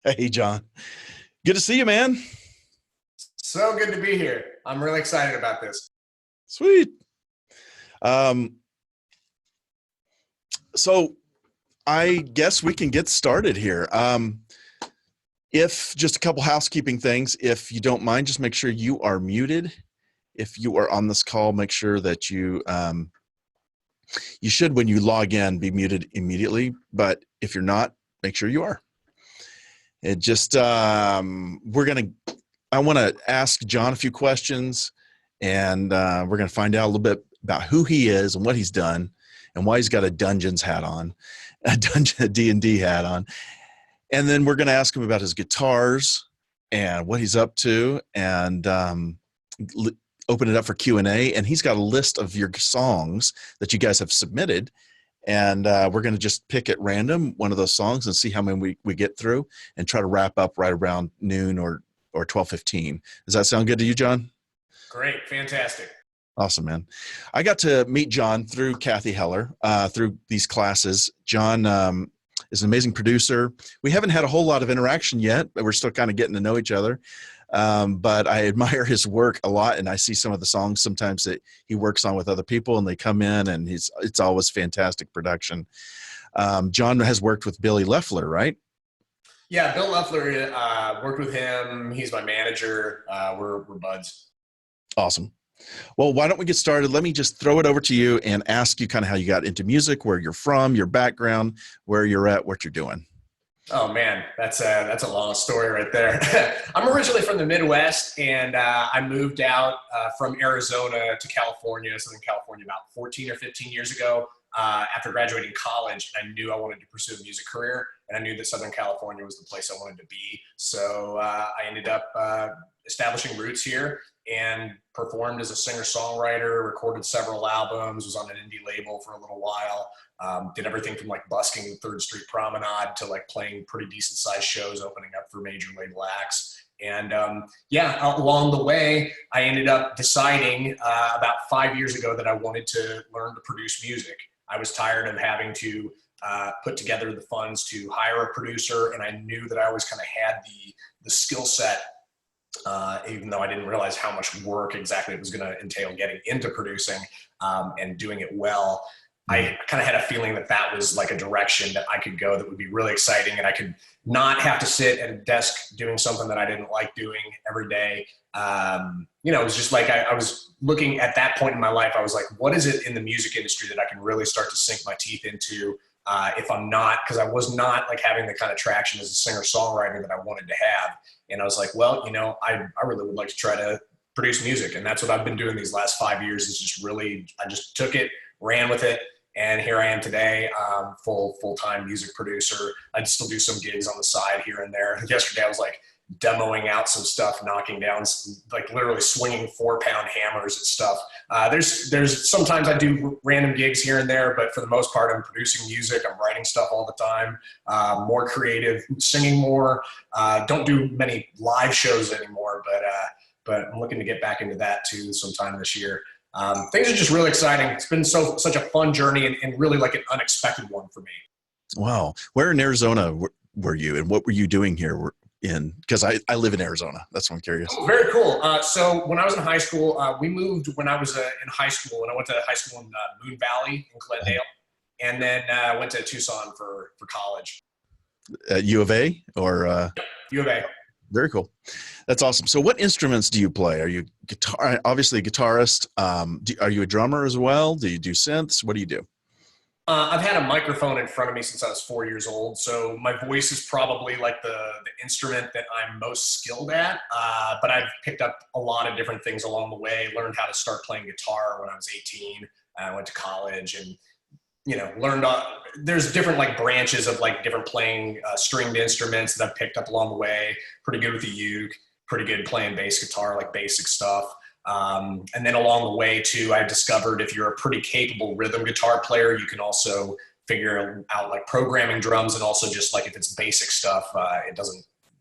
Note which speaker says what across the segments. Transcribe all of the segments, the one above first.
Speaker 1: Hey, John. Good to see you, man.
Speaker 2: So good to be here. I'm really excited about this.
Speaker 1: Sweet. Um, so I guess we can get started here. If just a couple housekeeping things, if you don't mind, just make sure you are muted. If you are on this call, make sure that you should, when you log in, be muted immediately. But if you're not, make sure you are. It just I want to ask John a few questions, and we're going to find out a little bit about who he is and what he's done, and why he's got a Dungeons hat on, a D&D hat on, and then we're going to ask him about his guitars and what he's up to, and open it up for Q&A. And he's got a list of your songs that you guys have submitted, and we're going to just pick at random one of those songs and see how many we get through, and try to wrap up right around noon or 12:15. Does that sound good to you, John?
Speaker 2: Great. Fantastic.
Speaker 1: Awesome, man. I got to meet John through Kathy Heller, through these classes. John is an amazing producer. We haven't had a whole lot of interaction yet, but we're still kind of getting to know each other. But I admire his work a lot, and I see some of the songs sometimes that he works on with other people, and they come in, and it's always fantastic production. John has worked with Billy Loeffler, right?
Speaker 2: Yeah, Bill Loeffler, worked with him. He's my manager. We're buds.
Speaker 1: Awesome. Well, why don't we get started? Let me just throw it over to you and ask you kind of how you got into music, where you're from, your background, where you're at, what you're doing.
Speaker 2: Oh man, that's a long story right there. I'm originally from the Midwest, and I moved out from Arizona to California, Southern California, about 14 or 15 years ago. After graduating college, I knew I wanted to pursue a music career, and I knew that Southern California was the place I wanted to be. So I ended up establishing roots here and performed as a singer-songwriter, recorded several albums, was on an indie label for a little while, did everything from like busking Third Street Promenade to like playing pretty decent-sized shows, opening up for major label acts. And along the way, I ended up deciding about 5 years ago that I wanted to learn to produce music. I was tired of having to put together the funds to hire a producer, and I knew that I always kind of had the skill set, even though I didn't realize how much work exactly it was going to entail getting into producing and doing it well. I kind of had a feeling that that was like a direction that I could go that would be really exciting, and I could not have to sit at a desk doing something that I didn't like doing every day. It was just like I was looking at that point in my life. I was like, what is it in the music industry that I can really start to sink my teeth into if I'm not, because I was not like having the kind of traction as a singer-songwriter that I wanted to have. And I was like, well, I really would like to try to produce music. And that's what I've been doing these last 5 years, is just really, I just took it, ran with it. And here I am today, full-time music producer. I still do some gigs on the side here and there. Yesterday I was like demoing out some stuff, knocking down like literally swinging 4-pound hammers at stuff. There's sometimes I do random gigs here and there, but for the most part I'm producing music. I'm writing stuff all the time, more creative, singing more. Don't do many live shows anymore, but I'm looking to get back into that too sometime this year. Things are just really exciting. It's been such a fun journey, and really like an unexpected one for me.
Speaker 1: Wow. Where in Arizona were you, and what were you doing here because I live in Arizona. That's why I'm curious.
Speaker 2: Oh, very cool. So when I was in high school, we moved when I was in high school, and I went to high school in Moon Valley in Glendale, and then went to Tucson for college.
Speaker 1: At U of A or?
Speaker 2: Yep, U of A.
Speaker 1: Very cool. That's awesome. So what instruments do you play? Are you obviously a guitarist? Are you a drummer as well? Do you do synths? What do you do?
Speaker 2: I've had a microphone in front of me since I was 4 years old, so my voice is probably like the instrument that I'm most skilled at, but I've picked up a lot of different things along the way, learned how to start playing guitar when I was 18. I went to college and learned there's different like branches of like different playing stringed instruments that I've picked up along the way. Pretty good with the uke, pretty good playing bass guitar, like basic stuff. And then along the way too, I discovered if you're a pretty capable rhythm guitar player, you can also figure out like programming drums, and also just like if it's basic stuff,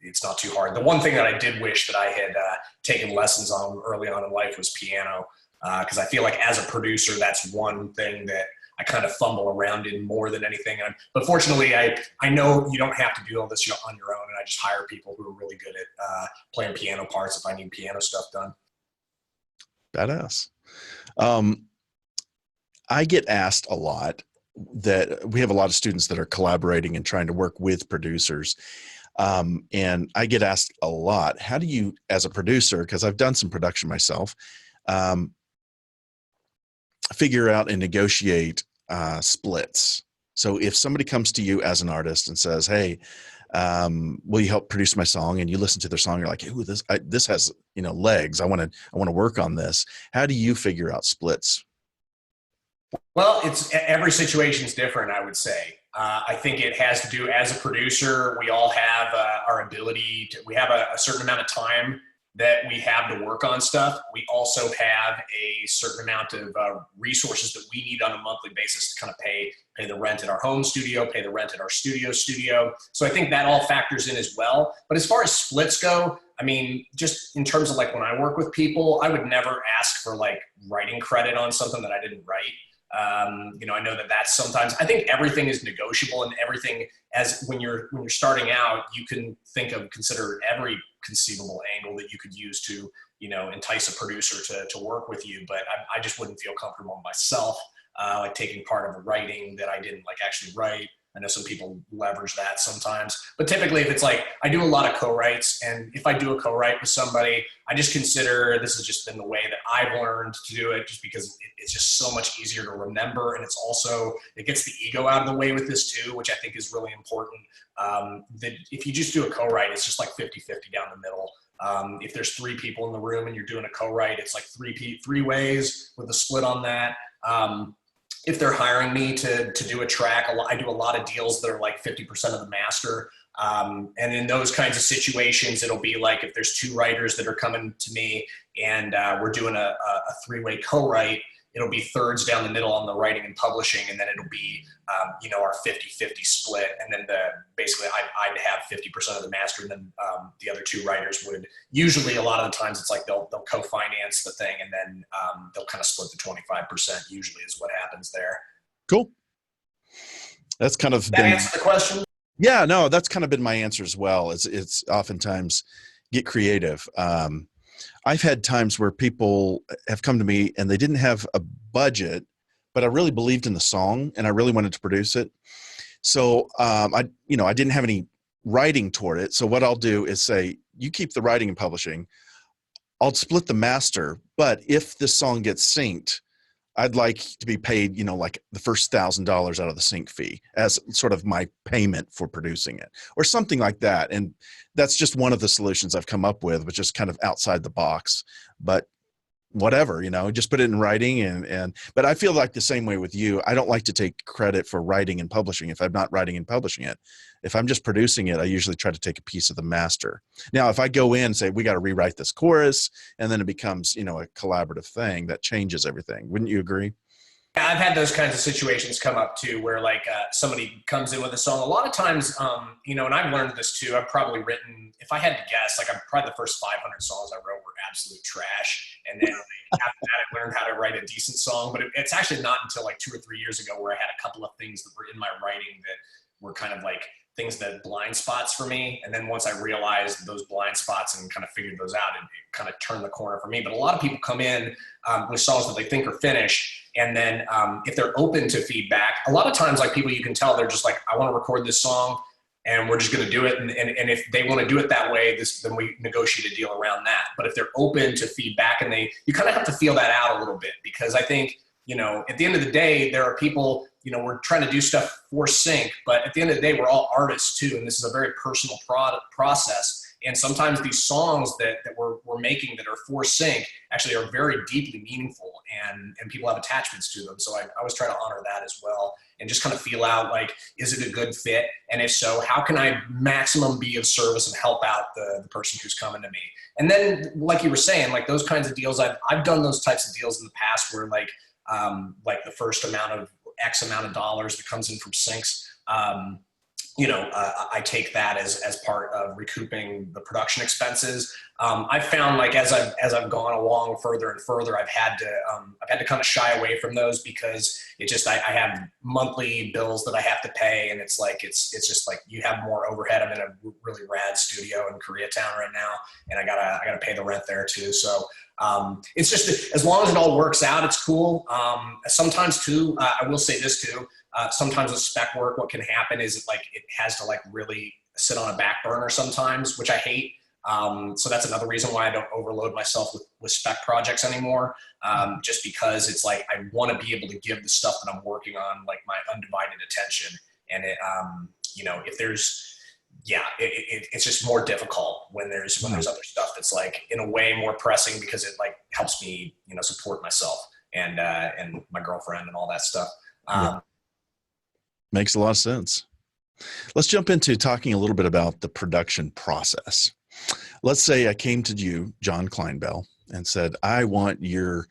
Speaker 2: it's not too hard. The one thing that I did wish that I had taken lessons on early on in life was piano, because I feel like as a producer, that's one thing that I kind of fumble around in more than anything. But fortunately, I know you don't have to do all this on your own, and I just hire people who are really good at playing piano parts if I need piano stuff done.
Speaker 1: Badass. I get asked a lot that we have a lot of students that are collaborating and trying to work with producers. And I get asked a lot, how do you, as a producer, because I've done some production myself, figure out and negotiate splits? So if somebody comes to you as an artist and says, hey, will you help produce my song? And you listen to their song, you're like, ooh, this has, legs. I want to work on this. How do you figure out splits?
Speaker 2: Well, every situation is different, I would say. I think it has to do, as a producer, we all have our ability we have a certain amount of time that we have to work on stuff. We also have a certain amount of resources that we need on a monthly basis to kind of pay the rent at our home studio, pay the rent at our studio. So I think that all factors in as well. But as far as splits go, I mean, just in terms of like when I work with people, I would never ask for like writing credit on something that I didn't write. I know that's sometimes, I think everything is negotiable, and everything, as when you're starting out, you can consider every conceivable angle that you could use to, entice a producer to work with you. But I just wouldn't feel comfortable myself, like taking part of a writing that I didn't like actually write. I know some people leverage that sometimes, but typically if it's like, I do a lot of co-writes, and if I do a co-write with somebody, I just consider this has just been the way that I've learned to do it, just because it's just so much easier to remember. And it gets the ego out of the way with this too, which I think is really important. That if you just do a co-write, it's just like 50-50 down the middle. If there's 3 people in the room and you're doing a co-write, it's like three ways with a split on that. If they're hiring me to do a track, I do a lot of deals that are like 50% of the master. And in those kinds of situations, it'll be like if there's 2 writers that are coming to me and we're doing a 3-way co-write, it'll be thirds down the middle on the writing and publishing, and then it'll be our 50-50 split. And then basically I'd have 50% of the master, and then the other 2 writers would, usually a lot of the times it's like they'll co-finance the thing, and then they'll kind of split the 25%, usually is what happens there.
Speaker 1: Cool. That's kind of
Speaker 2: that answer the question?
Speaker 1: Yeah, no, that's kind of been my answer as well. It's oftentimes get creative. I've had times where people have come to me and they didn't have a budget, but I really believed in the song and I really wanted to produce it. So I didn't have any writing toward it. So what I'll do is say, you keep the writing and publishing. I'll split the master, but if this song gets synced, I'd like to be paid, like the first $1,000 out of the sync fee as sort of my payment for producing it, or something like that. And that's just one of the solutions I've come up with, which is kind of outside the box, but whatever, just put it in writing. But I feel like the same way with you. I don't like to take credit for writing and publishing if I'm not writing and publishing it. If I'm just producing it, I usually try to take a piece of the master. Now, if I go in and say, we got to rewrite this chorus, and then it becomes, a collaborative thing, that changes everything. Wouldn't you agree?
Speaker 2: Yeah, I've had those kinds of situations come up too, where like somebody comes in with a song. A lot of times, and I've learned this too. I've probably written, if I had to guess, like probably the first 500 songs I wrote were absolute trash. And then after that, I learned how to write a decent song. But it's actually not until like 2 or 3 years ago where I had a couple of things that were in my writing that were kind of like things that blind spots for me. And then once I realized those blind spots and kind of figured those out, it kind of turned the corner for me. But a lot of people come in with songs that they think are finished. And then if they're open to feedback, a lot of times, like people, you can tell they're just like, I want to record this song and we're just going to do it. And if they want to do it that way, then we negotiate a deal around that. But if they're open to feedback, and you kind of have to feel that out a little bit, because I think, at the end of the day, there are people, we're trying to do stuff for sync, but at the end of the day, we're all artists too. And this is a very personal process. And sometimes these songs that we're making that are for sync actually are very deeply meaningful, and people have attachments to them. So I always try to honor that as well, and just kind of feel out like, is it a good fit? And if so, how can I maximum be of service and help out the person who's coming to me? And then, like you were saying, like those kinds of deals, I've done those types of deals in the past where like the first amount of X amount of dollars that comes in from syncs, I take that as part of recouping the production expenses. I've found like as I've gone along further and further, I've had to kind of shy away from those because I have monthly bills that I have to pay, and it's just like you have more overhead. I'm in a really rad studio in Koreatown right now, and I gotta pay the rent there too. So it's just as long as it all works out, it's cool. Sometimes too, I will say this too. Sometimes with spec work, what can happen is it has to like really sit on a back burner sometimes, which I hate. So that's another reason why I don't overload myself with spec projects anymore. Just because it's like, I want to be able to give the stuff that I'm working on, like my undivided attention. And it's just more difficult when there's other stuff that's like in a way more pressing because it like helps me, support myself and my girlfriend and all that stuff.
Speaker 1: Makes a lot of sense. Let's jump into talking a little bit about the production process. Let's say I came to you, John Clinebell, and said, I want your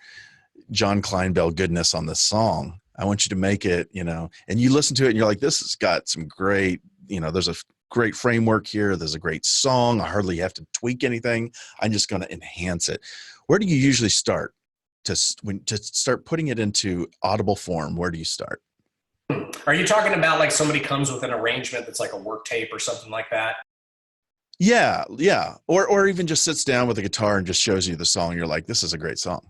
Speaker 1: John Clinebell goodness on this song. I want you to make it, and you listen to it and you're like, this has got some great, there's a great framework here. There's a great song. I hardly have to tweak anything. I'm just going to enhance it. Where do you usually start to start putting it into audible form? Where do you start?
Speaker 2: Are you talking about like somebody comes with an arrangement that's like a work tape or something like that?
Speaker 1: Yeah. Or even just sits down with a guitar and just shows you the song. You're like, this is a great song.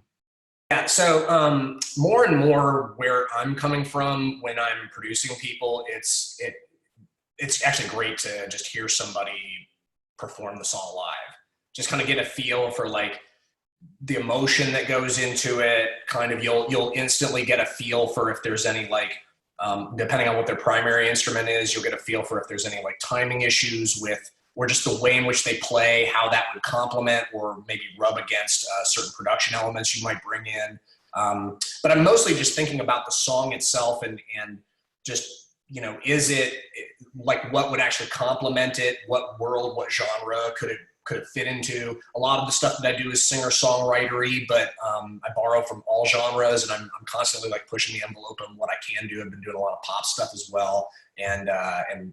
Speaker 2: Yeah. So more and more where I'm coming from when I'm producing people, it's actually great to just hear somebody perform the song live. Just kind of get a feel for like the emotion that goes into it. Kind of you'll instantly get a feel for if there's any like, depending on what their primary instrument is, you'll get a feel for if there's any like timing issues with, or just the way in which they play, how that would complement or maybe rub against certain production elements you might bring in. But I'm mostly just thinking about the song itself and just, is it like what would actually complement it? What world, what genre could it fit into? A lot of the stuff that I do is singer-songwritery, but I borrow from all genres, and I'm constantly like pushing the envelope on what I can do. I've been doing a lot of pop stuff as well, and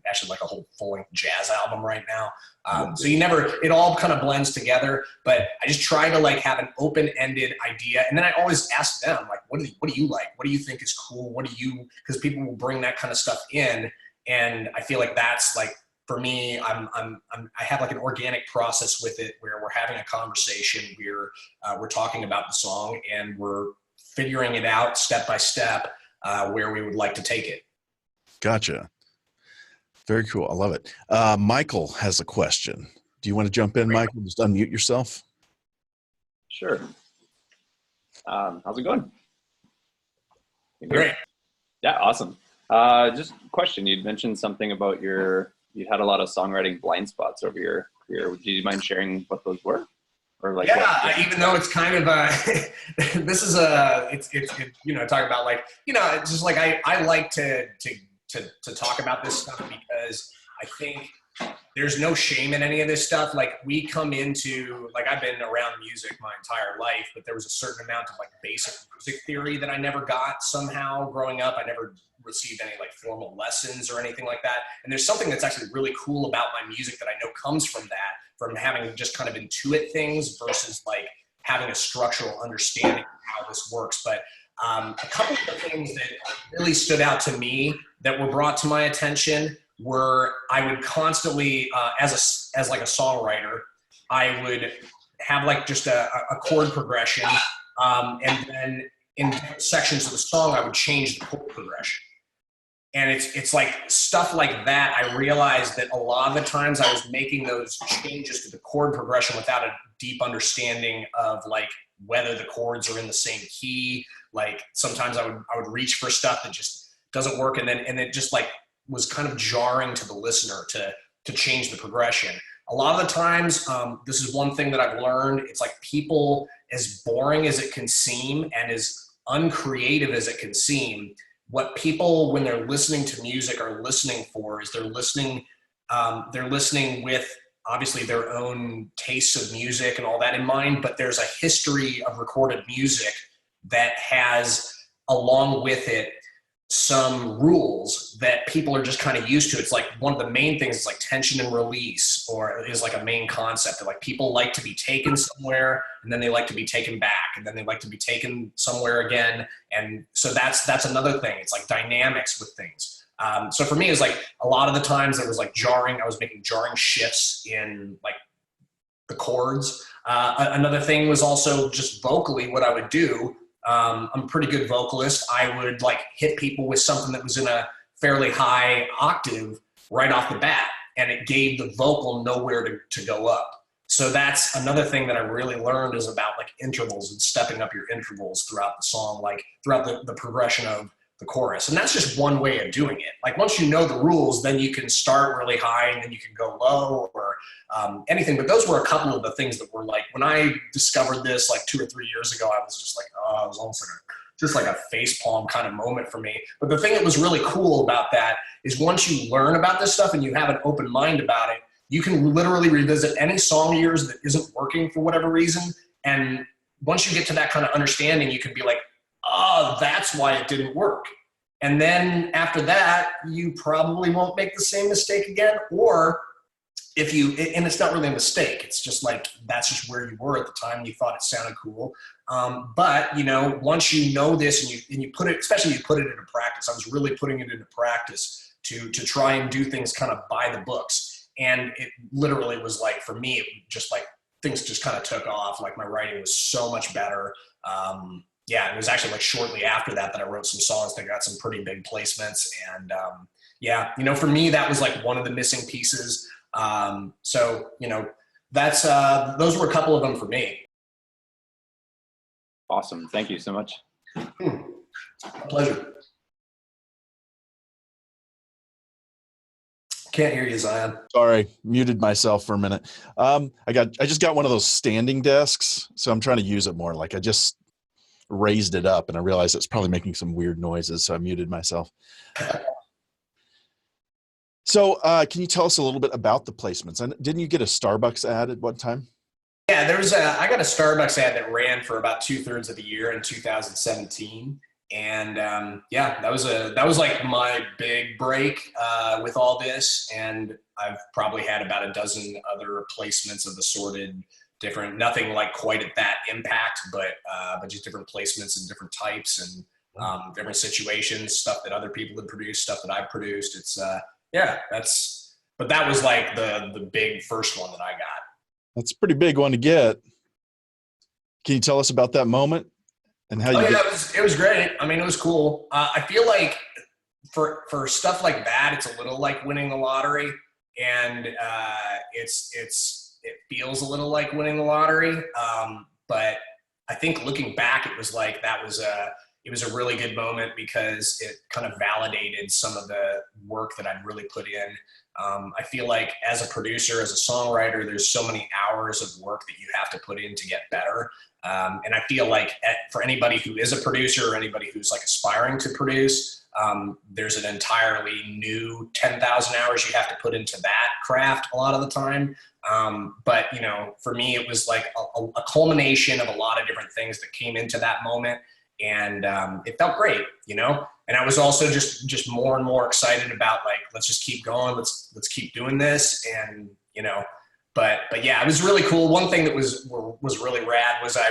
Speaker 2: actually like a whole full-length jazz album right now. So it all kind of blends together, but I just try to like have an open-ended idea, and then I always ask them like, what do you like? What do you think is cool? Because people will bring that kind of stuff in, and I feel like that's like, for me, I have like an organic process with it where we're having a conversation, we're talking about the song, and we're figuring it out step by step where we would like to take it.
Speaker 1: Gotcha. Very cool. I love it. Michael has a question. Do you want to jump in, Michael? Just unmute yourself.
Speaker 3: Sure. How's it going?
Speaker 2: Great.
Speaker 3: Yeah, awesome. Just a question. You'd mentioned something about you had a lot of songwriting blind spots over your career. Do you mind sharing what those were? Or like,
Speaker 2: even though it's kind of talk about like, it's just like I like to talk about this stuff because I think there's no shame in any of this stuff. Like we come into, like I've been around music my entire life, but there was a certain amount of like basic music theory that I never got somehow growing up. I never received any like formal lessons or anything like that. And there's something that's actually really cool about my music that I know comes from that, from having just kind of intuit things versus like having a structural understanding of how this works. But a couple of the things that really stood out to me that were brought to my attention were I would constantly, as like a songwriter, I would have like just a chord progression, and then in different sections of the song, I would change the chord progression. And it's like stuff like that. I realized that a lot of the times I was making those changes to the chord progression without a deep understanding of like whether the chords are in the same key. Like sometimes I would reach for stuff that just doesn't work, and it just like was kind of jarring to the listener to change the progression. A lot of the times, this is one thing that I've learned. It's like people, as boring as it can seem and as uncreative as it can seem, what people, when they're listening to music, are listening for is they're listening with obviously their own tastes of music and all that in mind, but there's a history of recorded music that has along with it some rules that people are just kind of used to. It's like one of the main things is like tension and release, or is like a main concept that like people like to be taken somewhere and then they like to be taken back and then they like to be taken somewhere again. And so that's another thing. It's like dynamics with things. So for me, it's like a lot of the times it was like jarring. I was making jarring shifts in like the chords. Another thing was also just vocally what I would do. I'm a pretty good vocalist. I would like hit people with something that was in a fairly high octave right off the bat, and it gave the vocal nowhere to go up. So that's another thing that I really learned is about like intervals and stepping up your intervals throughout the song, like throughout the progression of the chorus. And that's just one way of doing it. Like once you know the rules, then you can start really high and then you can go low or anything. But those were a couple of the things that were like, when I discovered this like 2 or 3 years ago, I was just like, oh, it was almost like a facepalm kind of moment for me. But the thing that was really cool about that is once you learn about this stuff and you have an open mind about it, you can literally revisit any song of yours that isn't working for whatever reason. And once you get to that kind of understanding, you can be like, oh, that's why it didn't work. And then after that, you probably won't make the same mistake again. Or if you, and it's not really a mistake, it's just like, that's just where you were at the time and you thought it sounded cool. But you know, once you know this and you put it, especially you put it into practice, I was really putting it into practice to try and do things kind of by the books. And it literally was like, for me, it just like, things just kind of took off. Like my writing was so much better. Yeah, it was actually like shortly after that I wrote some songs that got some pretty big placements. And yeah, you know, for me, that was like one of the missing pieces. So, you know, that's those were a couple of them for me.
Speaker 3: Awesome. Thank you so much.
Speaker 2: Pleasure. Can't hear you, Zion.
Speaker 1: Sorry, muted myself for a minute. I just got one of those standing desks, so I'm trying to use it more. Like I just raised it up and I realized it's probably making some weird noises, so I muted myself. So can you tell us a little bit about the placements? And didn't you get a Starbucks ad at one time?
Speaker 2: Yeah, I got a Starbucks ad that ran for about 2/3 of the year in 2017. And yeah, that was like my big break with all this. And I've probably had about a dozen other placements of assorted different, nothing like quite at that impact, but just different placements and different types and different situations, stuff that other people had produced, stuff that I've produced. It's yeah, but that was like the big first one that I got.
Speaker 1: That's a pretty big one to get. Can you tell us about that moment and how you?
Speaker 2: Yeah, it was great. I mean, it was cool. I feel like for stuff like that, it's a little like winning the lottery, and it feels a little like winning the lottery. But I think looking back, it was like it was a really good moment because it kind of validated some of the work that I'd really put in. I feel like as a producer, as a songwriter, there's so many hours of work that you have to put in to get better. And I feel like for anybody who is a producer or anybody who's like aspiring to produce, there's an entirely new 10,000 hours you have to put into that craft a lot of the time. But you know, for me, it was like a culmination of a lot of different things that came into that moment. And it felt great, you know? And I was also just more and more excited about like, let's just keep going. Let's keep doing this. And, you know, but yeah, it was really cool. One thing that was really rad was I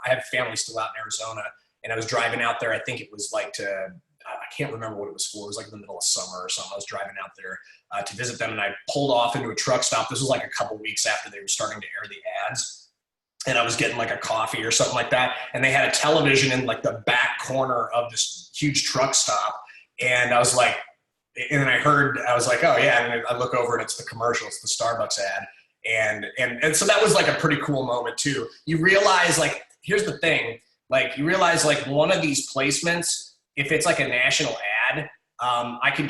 Speaker 2: had family still out in Arizona, and I was driving out there. I think it was like I can't remember what it was for. It was like in the middle of summer or something. I was driving out there to visit them, and I pulled off into a truck stop. This was like a couple weeks after they were starting to air the ads. And I was getting like a coffee or something like that. And they had a television in like the back corner of this huge truck stop. And I was like, and then I was like, oh yeah. And I look over and it's the commercial, it's the Starbucks ad. And so that was like a pretty cool moment too. You realize like, here's the thing, like you realize like one of these placements, if it's like a national ad, I can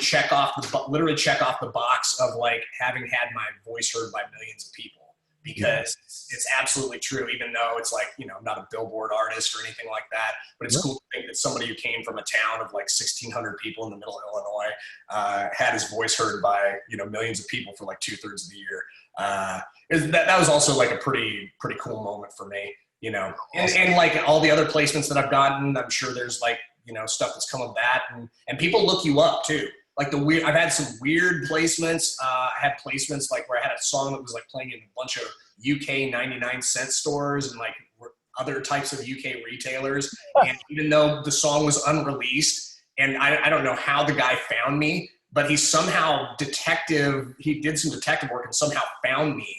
Speaker 2: literally check off the box of like having had my voice heard by millions of people. Because it's absolutely true, even though it's like, you know, I'm not a Billboard artist or anything like that, but it's cool to think that somebody who came from a town of like 1,600 people in the middle of Illinois had his voice heard by, you know, millions of people for like 2/3 of the year. That was also like a pretty cool moment for me, you know, and like all the other placements that I've gotten, I'm sure there's like, stuff that's come of that. And people look you up too. Like I've had some weird placements. I had placements like where I had a song that was like playing in a bunch of UK 99-cent stores and like other types of UK retailers. And even though the song was unreleased, and I don't know how the guy found me, but he did some detective work and somehow found me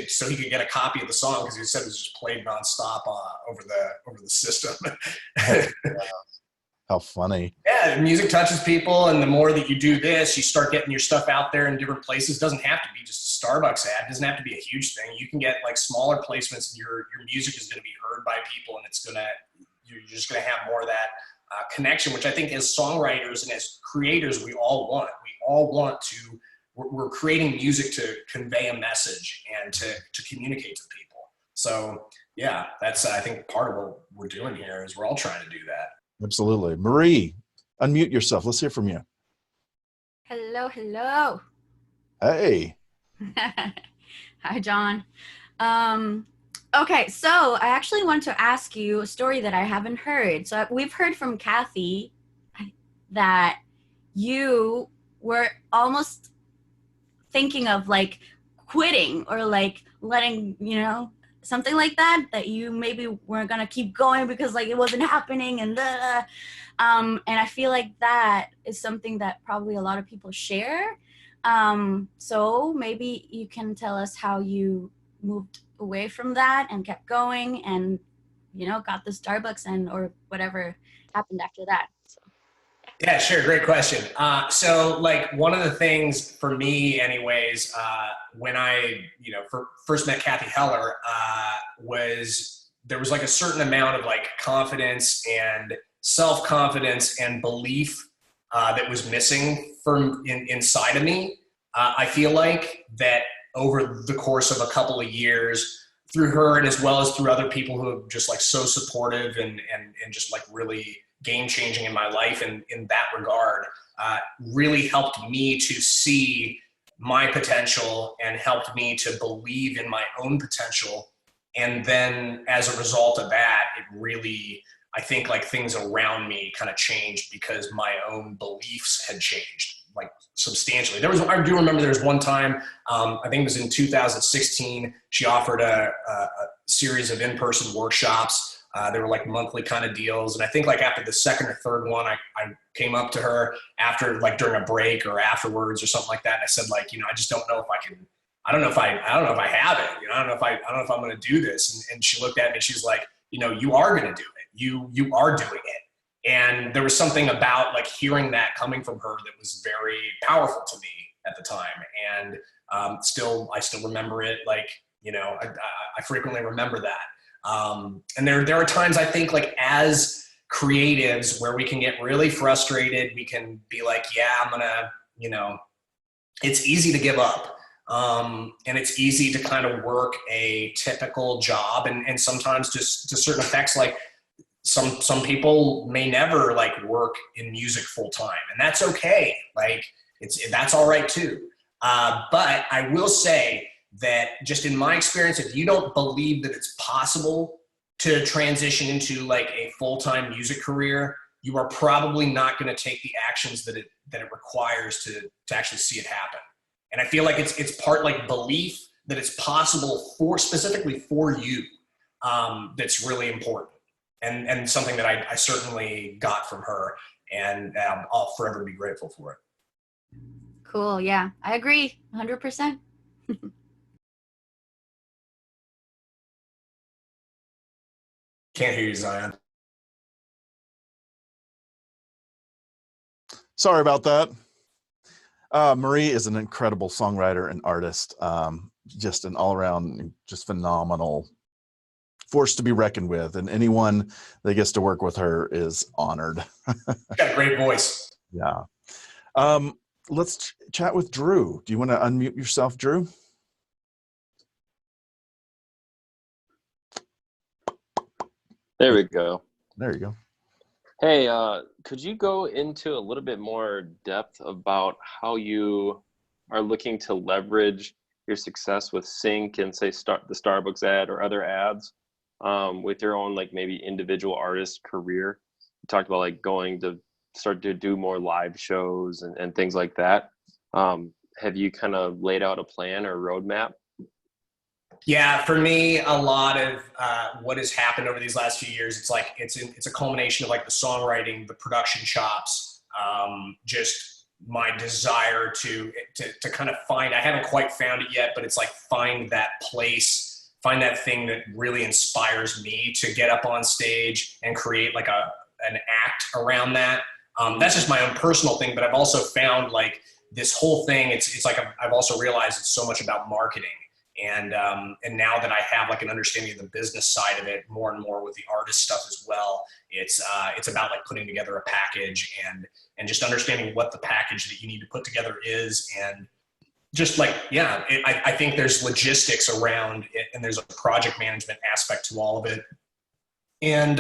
Speaker 2: so he could get a copy of the song, because he said it was just played nonstop over the system.
Speaker 1: How funny.
Speaker 2: Yeah, music touches people, and the more that you do this, you start getting your stuff out there in different places. It doesn't have to be just a Starbucks ad. It doesn't have to be a huge thing. You can get like smaller placements, and your music is going to be heard by people, and you're just going to have more of that connection, which I think as songwriters and as creators, we all want. We're creating music to convey a message and to communicate to people. So yeah, that's I think part of what we're doing here is we're all trying to do that.
Speaker 1: Absolutely. Marie, unmute yourself. Let's hear from you.
Speaker 4: Hello.
Speaker 1: Hey.
Speaker 4: Hi, John. Okay, so I actually wanted to ask you a story that I haven't heard. So we've heard from Kathy that you were almost thinking of like quitting or like letting, something like that you maybe weren't gonna keep going because like it wasn't happening and I feel like that is something that probably a lot of people share. So maybe you can tell us how you moved away from that and kept going and got the Starbucks or whatever happened after that. So.
Speaker 2: Yeah, sure. Great question. So like one of the things for me anyways, when I, first met Kathy Heller, there was like a certain amount of like confidence and self-confidence and belief that was missing inside of me. I feel like that over the course of a couple of years through her and as well as through other people who are just like so supportive and just like really game changing in my life and in that regard, really helped me to see my potential and helped me to believe in my own potential. And then as a result of that, it really, I think like things around me kind of changed because my own beliefs had changed like substantially. I do remember there was one time, I think it was in 2016, she offered a series of in-person workshops. They were like monthly kind of deals. And I think like after the second or third one, I came up to her after like during a break or afterwards or something like that. And I said like, I just don't know if I can, I don't know if I have it. I don't know if I'm going to do this. And she looked at me and she's like, you are going to do it. You are doing it. And there was something about like hearing that coming from her that was very powerful to me at the time. And I still remember it. Like, I frequently remember that. And there are times I think like as creatives where we can get really frustrated. We can be like, yeah, I'm gonna, it's easy to give up. And it's easy to kind of work a typical job and sometimes just to certain effects, like some people may never like work in music full time, and that's okay. Like that's all right too. But I will say that just in my experience, if you don't believe that it's possible to transition into like a full-time music career, you are probably not going to take the actions that it requires to actually see it happen. And I feel like it's part like belief that it's possible specifically for you. That's really important. And something that I certainly got from her, and I'll forever be grateful for it.
Speaker 4: Cool. Yeah, I agree 100%.
Speaker 2: Can't hear you, Zion.
Speaker 1: Sorry about that. Marie is an incredible songwriter and artist. Just an all-around, just phenomenal force to be reckoned with, and anyone that gets to work with her is honored.
Speaker 2: She's got a great voice.
Speaker 1: Yeah. Let's chat with Drew. Do you want to unmute yourself, Drew?
Speaker 5: There we go.
Speaker 1: There you go.
Speaker 5: Hey, could you go into a little bit more depth about how you are looking to leverage your success with Sync and say the Starbucks ad or other ads with your own like maybe individual artist career? talked about like going to start to do more live shows and things like that. Have you kind of laid out a plan or roadmap?
Speaker 2: Yeah, for me, a lot of what has happened over these last few years, it's like it's a culmination of like the songwriting, the production chops, just my desire to kind of find. I haven't quite found it yet, but it's like find that place, find that thing that really inspires me to get up on stage and create like an act around that. That's just my own personal thing, but I've also found like this whole thing. It's like I've also realized it's so much about marketing. And now that I have like an understanding of the business side of it more and more with the artist stuff as well, it's about like putting together a package and just understanding what the package that you need to put together is. And just like, yeah, I think there's logistics around it, and there's a project management aspect to all of it. And,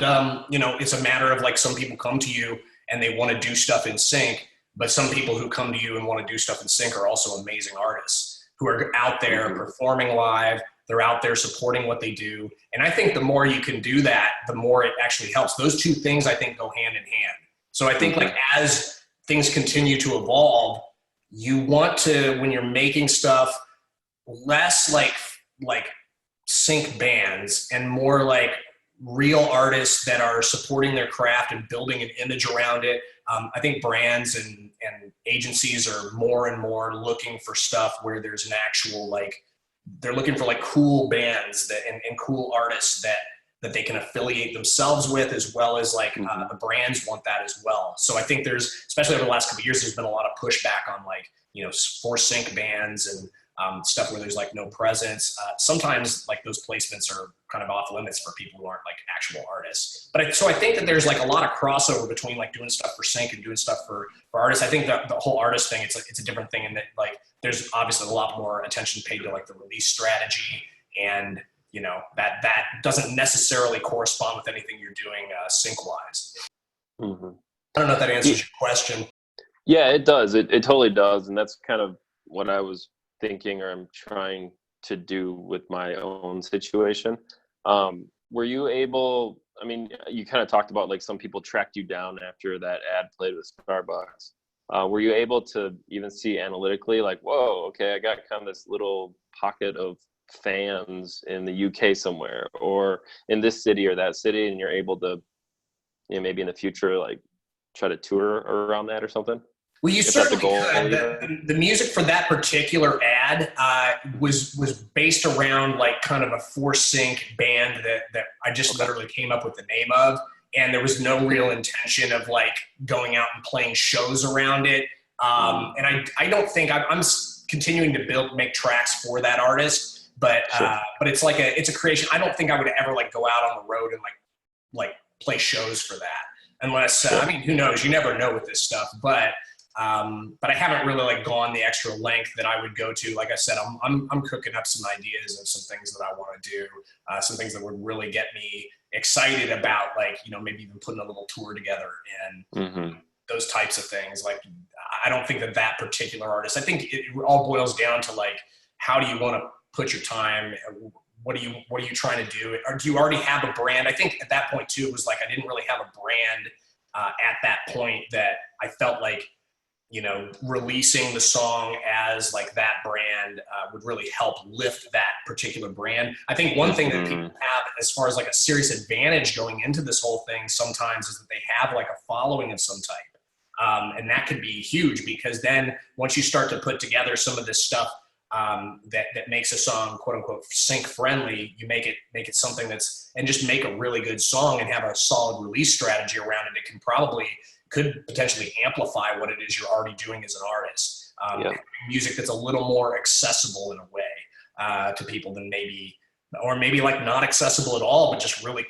Speaker 2: it's a matter of like some people come to you and they want to do stuff in sync, but some people who come to you and want to do stuff in sync are also amazing artists who are out there performing live. They're out there supporting what they do. And I think the more you can do that, the more it actually helps. Those two things I think go hand in hand. So I think like as things continue to evolve, you want to, when you're making stuff, less like sync bands and more like real artists that are supporting their craft and building an image around it. I think brands and agencies are more and more looking for stuff where there's an actual, like, they're looking for like cool bands and cool artists that they can affiliate themselves with, as well as like the brands want that as well. So I think there's, especially over the last couple of years, there's been a lot of pushback on like, for sync bands and stuff where there's like no presence. Sometimes like those placements are kind of off limits for people who aren't like actual artists. But so I think that there's like a lot of crossover between like doing stuff for sync and doing stuff for artists. I think that the whole artist thing, it's a different thing in that like there's obviously a lot more attention paid to like the release strategy, and that doesn't necessarily correspond with anything you're doing sync wise.
Speaker 5: Mm-hmm.
Speaker 2: I don't know if that answers your question.
Speaker 5: Yeah, it does. It totally does. And that's kind of what I was thinking, or I'm trying to do with my own situation. Were you able, I mean, you kind of talked about like some people tracked you down after that ad played with Starbucks. Were you able to even see analytically like, whoa, okay, I got kind of this little pocket of fans in the UK somewhere, or in this city or that city, and you're able to, maybe in the future, like try to tour around that or something?
Speaker 2: Well, you certainly could. The music for that particular ad was based around like kind of a 4-sync band that I just literally came up with the name of, and there was no real intention of like going out and playing shows around it. And I don't think I'm continuing to make tracks for that artist, but it's like it's a creation. I don't think I would ever like go out on the road and like play shows for that, unless I mean, who knows? You never know with this stuff, but I haven't really like gone the extra length that I would go to. Like I said, I'm cooking up some ideas of some things that I want to do, some things that would really get me excited about, like, maybe even putting a little tour together and those types of things. Like, I don't think that particular artist, I think it all boils down to like, how do you want to put your time? What are you trying to do? Or do you already have a brand? I think at that point too, it was like, I didn't really have a brand at that point that I felt like, releasing the song as like that brand would really help lift that particular brand. I think one thing that people have as far as like a serious advantage going into this whole thing sometimes is that they have like a following of some type. And that could be huge, because then once you start to put together some of this stuff that makes a song quote unquote sync friendly, you make it something and just make a really good song and have a solid release strategy around it. It could potentially amplify what it is you're already doing as an artist. Music that's a little more accessible in a way to people than maybe like not accessible at all, but just really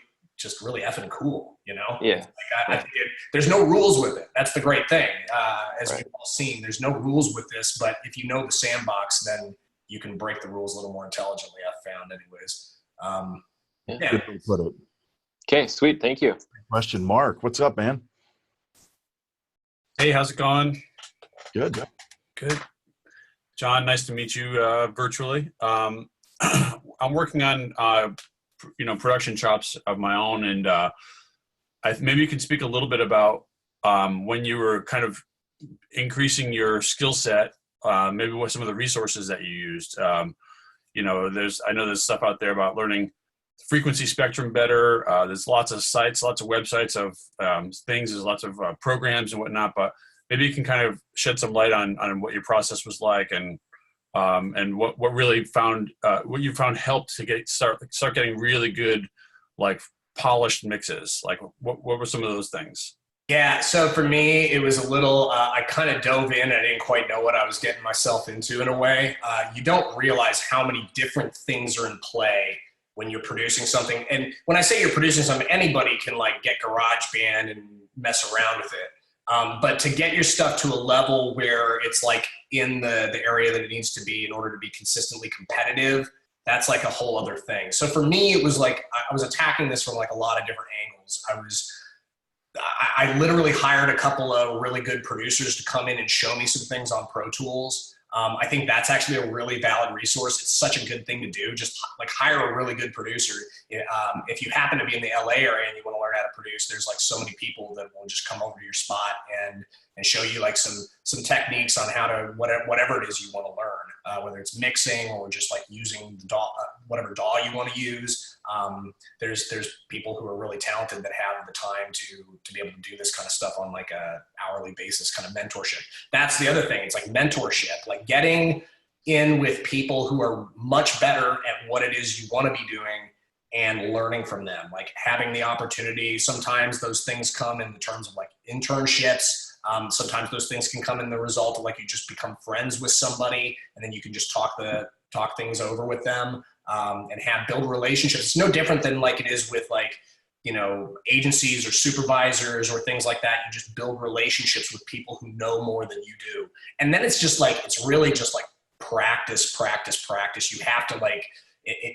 Speaker 2: effing cool,
Speaker 5: Yeah.
Speaker 2: Like I think there's no rules with it. That's the great thing. As we've all seen, there's no rules with this, but if you know the sandbox, then you can break the rules a little more intelligently, I've found anyways.
Speaker 1: Good way to put it.
Speaker 5: Okay, sweet. Thank you.
Speaker 1: Question, Mark. What's up, man?
Speaker 6: Hey, how's it going?
Speaker 1: Good.
Speaker 6: Good. John, nice to meet you virtually. I'm working on, production chops of my own, and maybe you can speak a little bit about when you were kind of increasing your skill set, maybe what some of the resources that you used. You know, I know there's stuff out there about learning frequency spectrum better. There's lots of sites, lots of websites of things. There's lots of programs and whatnot. But maybe you can kind of shed some light on what your process was like, and what really what you found helped to start getting really good, like polished mixes. Like what were some of those things?
Speaker 2: Yeah, so for me, it was a little, I kind of dove in. I didn't quite know what I was getting myself into in a way. You don't realize how many different things are in play when you're producing something. And when I say you're producing something, anybody can like get GarageBand and mess around with it. But to get your stuff to a level where it's like in the area that it needs to be in order to be consistently competitive, that's like a whole other thing. So for me, it was like, I was attacking this from like a lot of different angles. I literally hired a couple of really good producers to come in and show me some things on Pro Tools. I think that's actually a really valid resource. It's such a good thing to do. Just like hire a really good producer. If you happen to be in the LA area and you want to learn how to produce, there's like so many people that will just come over to your spot and show you like some techniques on how to, whatever it is you want to learn, whether it's mixing or just like using the DAW, whatever DAW you want to use. There's people who are really talented that have the time to be able to do this kind of stuff on like a hourly basis, kind of mentorship. That's the other thing. It's like mentorship, like getting in with people who are much better at what it is you want to be doing and learning from them, like having the opportunity. Sometimes those things come in the terms of like internships. Sometimes those things can come in the result of like you just become friends with somebody and then you can just talk things over with them, and build relationships. It's no different than like it is with like, you know, agencies or supervisors or things like that. You just build relationships with people who know more than you do. And then it's just like, it's really just like practice. You have to like,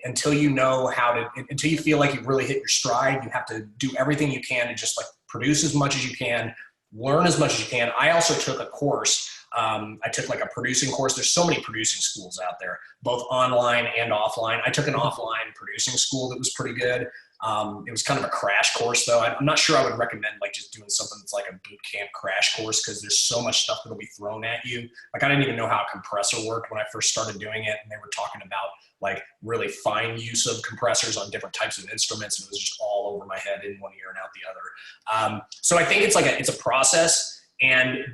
Speaker 2: until you know how to, until you feel like you've really hit your stride, you have to do everything you can to just like produce as much as you can, learn as much as you can. I also took a course. I took like a producing course. There's so many producing schools out there, both online and offline. I took an offline producing school that was pretty good. It was kind of a crash course though. I'm not sure I would recommend like just doing something that's like a boot camp crash course, because there's so much stuff that'll be thrown at you. Like I didn't even know how a compressor worked when I first started doing it. And they were talking about like really fine use of compressors on different types of instruments. And it was just all over my head in one ear and out the other. So I think it's like it's a process,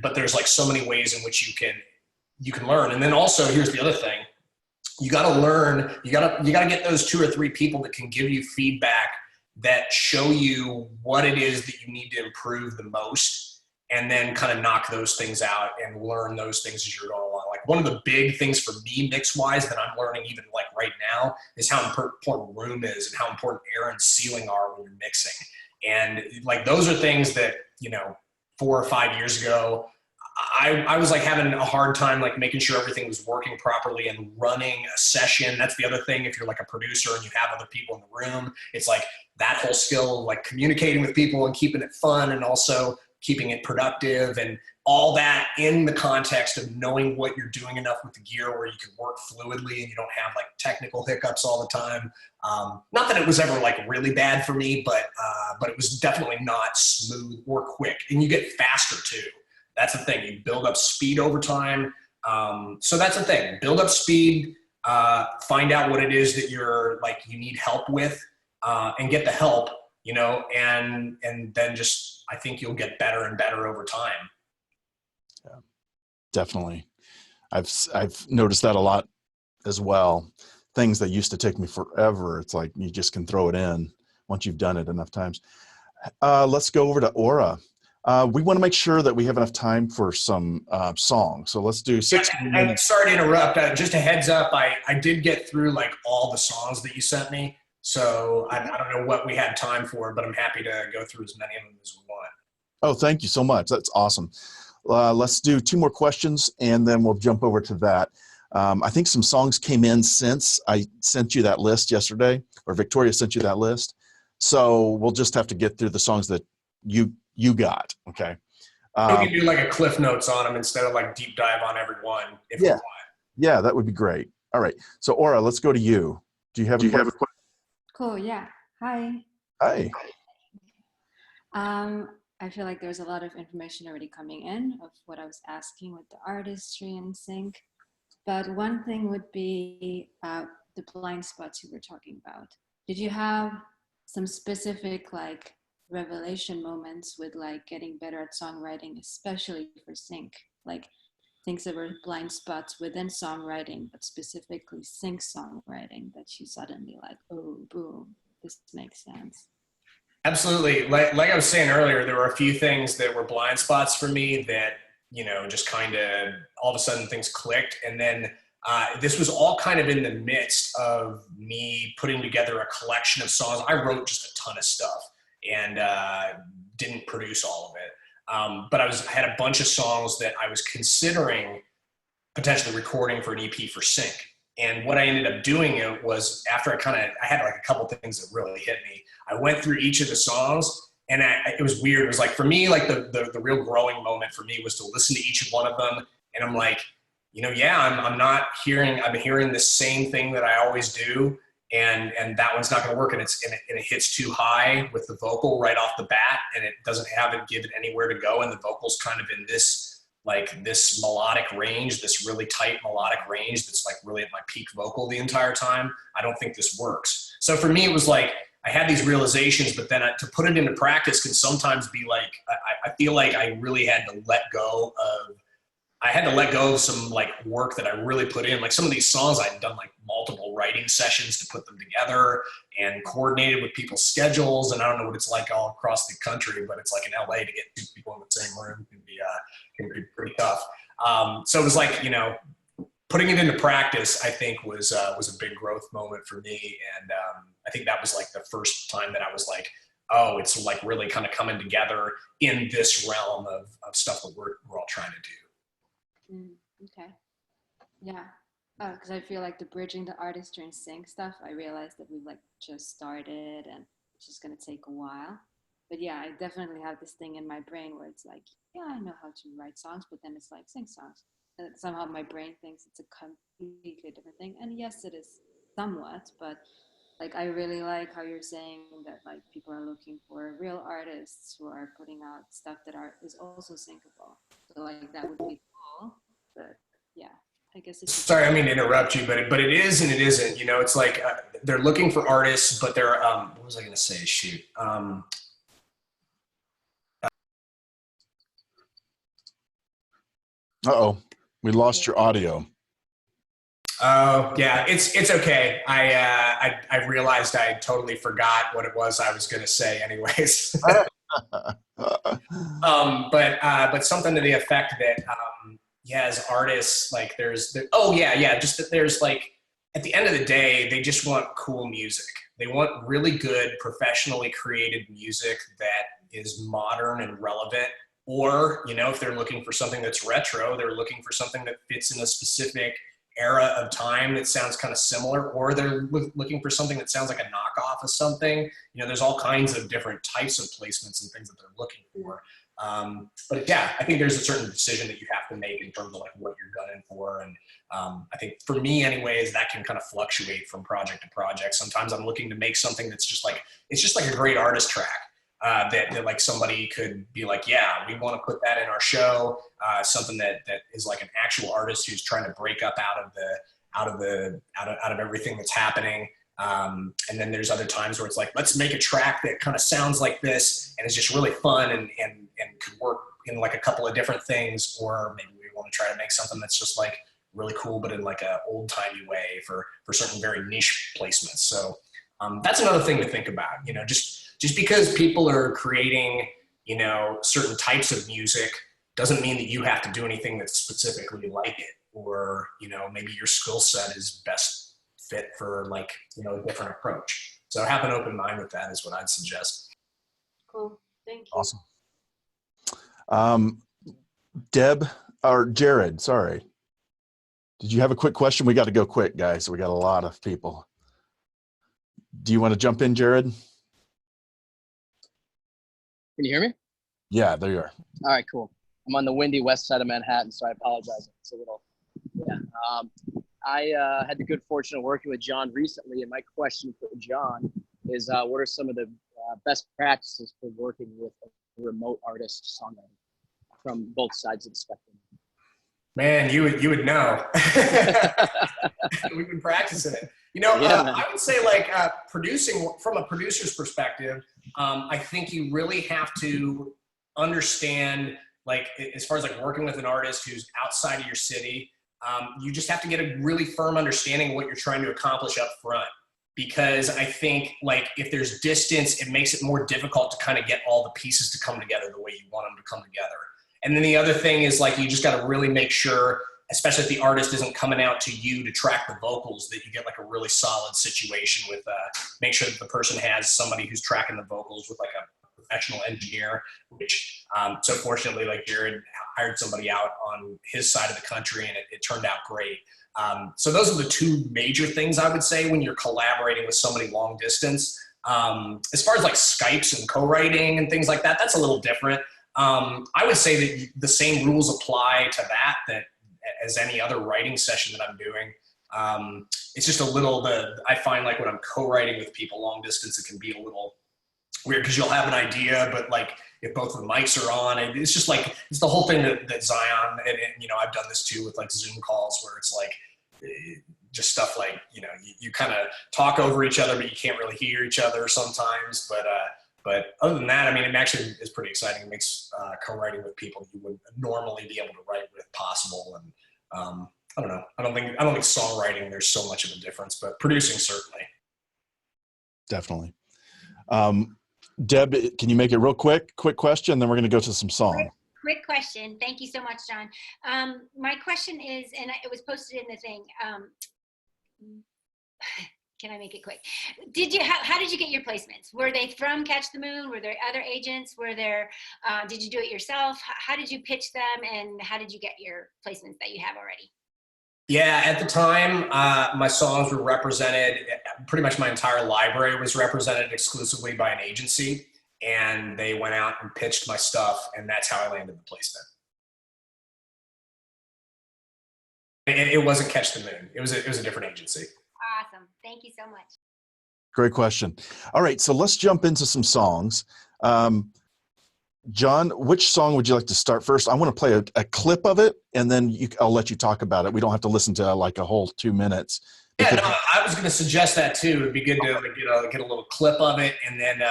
Speaker 2: but there's like so many ways in which you can learn. And then also here's the other thing. You got to learn, you got to get those 2 or 3 people that can give you feedback that show you what it is that you need to improve the most, and then kind of knock those things out and learn those things as you're going along. Like one of the big things for me mix wise that I'm learning even like right now is how important room is and how important air and ceiling are when you're mixing. And like, those are things that, you know, 4 or 5 years ago, I was like having a hard time like making sure everything was working properly and running a session. That's the other thing. If you're like a producer and you have other people in the room, it's like that whole skill, like communicating with people and keeping it fun and also keeping it productive, and all that in the context of knowing what you're doing enough with the gear where you can work fluidly and you don't have like technical hiccups all the time. Not that it was ever like really bad for me, but it was definitely not smooth or quick, and you get faster too. That's the thing. You build up speed over time. So that's the thing. Build up speed, find out what it is that you need help with, and get the help, you know, and then just, I think you'll get better and better over time.
Speaker 1: Yeah, definitely. I've noticed that a lot as well. Things that used to take me forever, it's like you just can throw it in once you've done it enough times. Let's go over to Aura. We want to make sure that we have enough time for some songs. So let's do 6 minutes.
Speaker 2: Sorry to interrupt. Just a heads up. I did get through like all the songs that you sent me. So I don't know what we had time for, but I'm happy to go through as many of them as we want.
Speaker 1: Oh, thank you so much. That's awesome. Let's do 2 more questions and then we'll jump over to that. I think some songs came in since I sent you that list yesterday, or Victoria sent you that list. So we'll just have to get through the songs that you got. Okay.
Speaker 2: We can do like a cliff notes on them instead of like deep dive on every one. If we want.
Speaker 1: Yeah, that would be great. All right. So Aura, let's go to you. Do you have a question?
Speaker 7: Cool. Yeah. Hi.
Speaker 1: Hi.
Speaker 7: I feel like there's a lot of information already coming in of what I was asking with the artistry and sync. But one thing would be the blind spots you were talking about. Did you have some specific like revelation moments with like getting better at songwriting, especially for sync? Like things that were blind spots within songwriting, but specifically sync songwriting that you suddenly like, oh, boom, this makes sense.
Speaker 2: Absolutely. Like I was saying earlier, there were a few things that were blind spots for me that, just kind of all of a sudden things clicked. And then this was all kind of in the midst of me putting together a collection of songs. I wrote just a ton of stuff and didn't produce all of it. But I had a bunch of songs that I was considering potentially recording for an EP for sync. And what I ended up doing was after I had like a couple things that really hit me. I went through each of the songs and it was weird. It was like, for me, like the real growing moment for me was to listen to each one of them. And I'm like, I'm hearing the same thing that I always do. And that one's not going to work. And it hits too high with the vocal right off the bat. And it doesn't give it anywhere to go. And the vocal's kind of in this melodic range, this really tight melodic range that's like really at my peak vocal the entire time. I don't think this works. So for me, it was like, I had these realizations, but then to put it into practice can sometimes be like, I feel like I really had to let go of some like work that I really put in. Like some of these songs I'd done like multiple writing sessions to put them together and coordinated with people's schedules. And I don't know what it's like all across the country, but it's like in LA to get two people in the same room can be pretty tough. So it was like, putting it into practice, I think was a big growth moment for me. And I think that was like the first time that I was like, oh, it's like really kind of coming together in this realm of stuff that we're all trying to do.
Speaker 7: Okay. Yeah. Because I feel like the bridging the artistry and sync stuff, I realized that we like just started and it's just going to take a while. But yeah, I definitely have this thing in my brain where it's like, yeah, I know how to write songs, but then it's like sing songs. And somehow my brain thinks it's a completely different thing. And yes, it is somewhat, but like I really like how you're saying that like people are looking for real artists who are putting out stuff that is also syncable. So like that would be cool. But yeah, I guess it's.
Speaker 2: Sorry, I mean to interrupt you, but it is and it isn't. It's like they're looking for artists, but they're what was I going to say? Shoot.
Speaker 1: Uh-oh, we lost your audio.
Speaker 2: Oh yeah, it's okay. I realized I totally forgot what it was I was going to say, anyways. But something to the effect that as artists, like just that there's like at the end of the day, they just want cool music. They want really good, professionally created music that is modern and relevant. Or, if they're looking for something that's retro, they're looking for something that fits in a specific era of time that sounds kind of similar, or they're looking for something that sounds like a knockoff of something. There's all kinds of different types of placements and things that they're looking for. But yeah, I think there's a certain decision that you have to make in terms of like what you're gunning for. And I think for me anyways, that can kind of fluctuate from project to project. Sometimes I'm looking to make something that's just like a great artist track. That like somebody could be like, yeah, we want to put that in our show. Something that is like an actual artist who's trying to break up out of everything that's happening. And then there's other times where it's like, let's make a track that kind of sounds like this and is just really fun and could work in like a couple of different things. Or maybe we want to try to make something that's just like really cool, but in like a old timey way for certain very niche placements. So that's another thing to think about, just because people are creating, certain types of music doesn't mean that you have to do anything that's specifically like it, or, maybe your skill set is best fit for like, a different approach. So have an open mind with that is what I'd suggest.
Speaker 7: Cool. Thank you.
Speaker 1: Awesome. Deb or Jared, sorry. Did you have a quick question? We got to go quick, guys. We got a lot of people. Do you want to jump in, Jared?
Speaker 8: Can you hear me?
Speaker 1: Yeah, there you are.
Speaker 8: All right, cool. I'm on the windy west side of Manhattan, so I apologize. It's a little, yeah. I had the good fortune of working with John recently, and my question for John is, what are some of the best practices for working with a remote artist songwriter from both sides of the spectrum?
Speaker 2: Man, you would know. We've been practicing it. I would say like producing from a producer's perspective, I think you really have to understand, like, as far as like working with an artist who's outside of your city, you just have to get a really firm understanding of what you're trying to accomplish up front. Because I think like if there's distance, it makes it more difficult to kind of get all the pieces to come together the way you want them to come together. And then the other thing is like, you just got to really make sure, especially if the artist isn't coming out to you to track the vocals, that you get like a really solid situation with, make sure that the person has somebody who's tracking the vocals with like a professional engineer, which, so fortunately, like Jared hired somebody out on his side of the country and it turned out great. So those are the two major things I would say when you're collaborating with somebody long distance. As far as like Skypes and co-writing and things like that, that's a little different. I would say that the same rules apply to that as any other writing session that I'm doing. It's just a little, I find like when I'm co-writing with people long distance, it can be a little weird because you'll have an idea, but like if both of the mics are on, and it's just like, it's the whole thing that Zion, and I've done this too with like Zoom calls where it's like, just stuff like, you kind of talk over each other, but you can't really hear each other sometimes. But other than that, I mean, it actually is pretty exciting. It makes co-writing with people you wouldn't normally be able to write with possible. And I don't know. I don't think songwriting, there's so much of a difference, but producing certainly.
Speaker 1: Definitely. Deb, can you make it real quick question? Then we're going to go to some song.
Speaker 9: Quick question. Thank you so much, John. My question is, and it was posted in the thing. Can I make it quick? How did you get your placements? Were they from Catch the Moon? Were there other agents? Did you do it yourself? How did you pitch them, and how did you get your placements that you have already?
Speaker 2: Yeah, at the time, my songs were represented, pretty much my entire library was represented exclusively by an agency, and they went out and pitched my stuff, and that's how I landed the placement. It wasn't Catch the Moon. It was a different agency.
Speaker 9: Awesome. Thank you so much.
Speaker 1: Great question. All right, so let's jump into some songs. John, which song would you like to start first? I want to play a clip of it, and then I'll let you talk about it. We don't have to listen to like a whole 2 minutes.
Speaker 2: Yeah, no, I was going to suggest that too. It'd be good to get a little clip of it, and then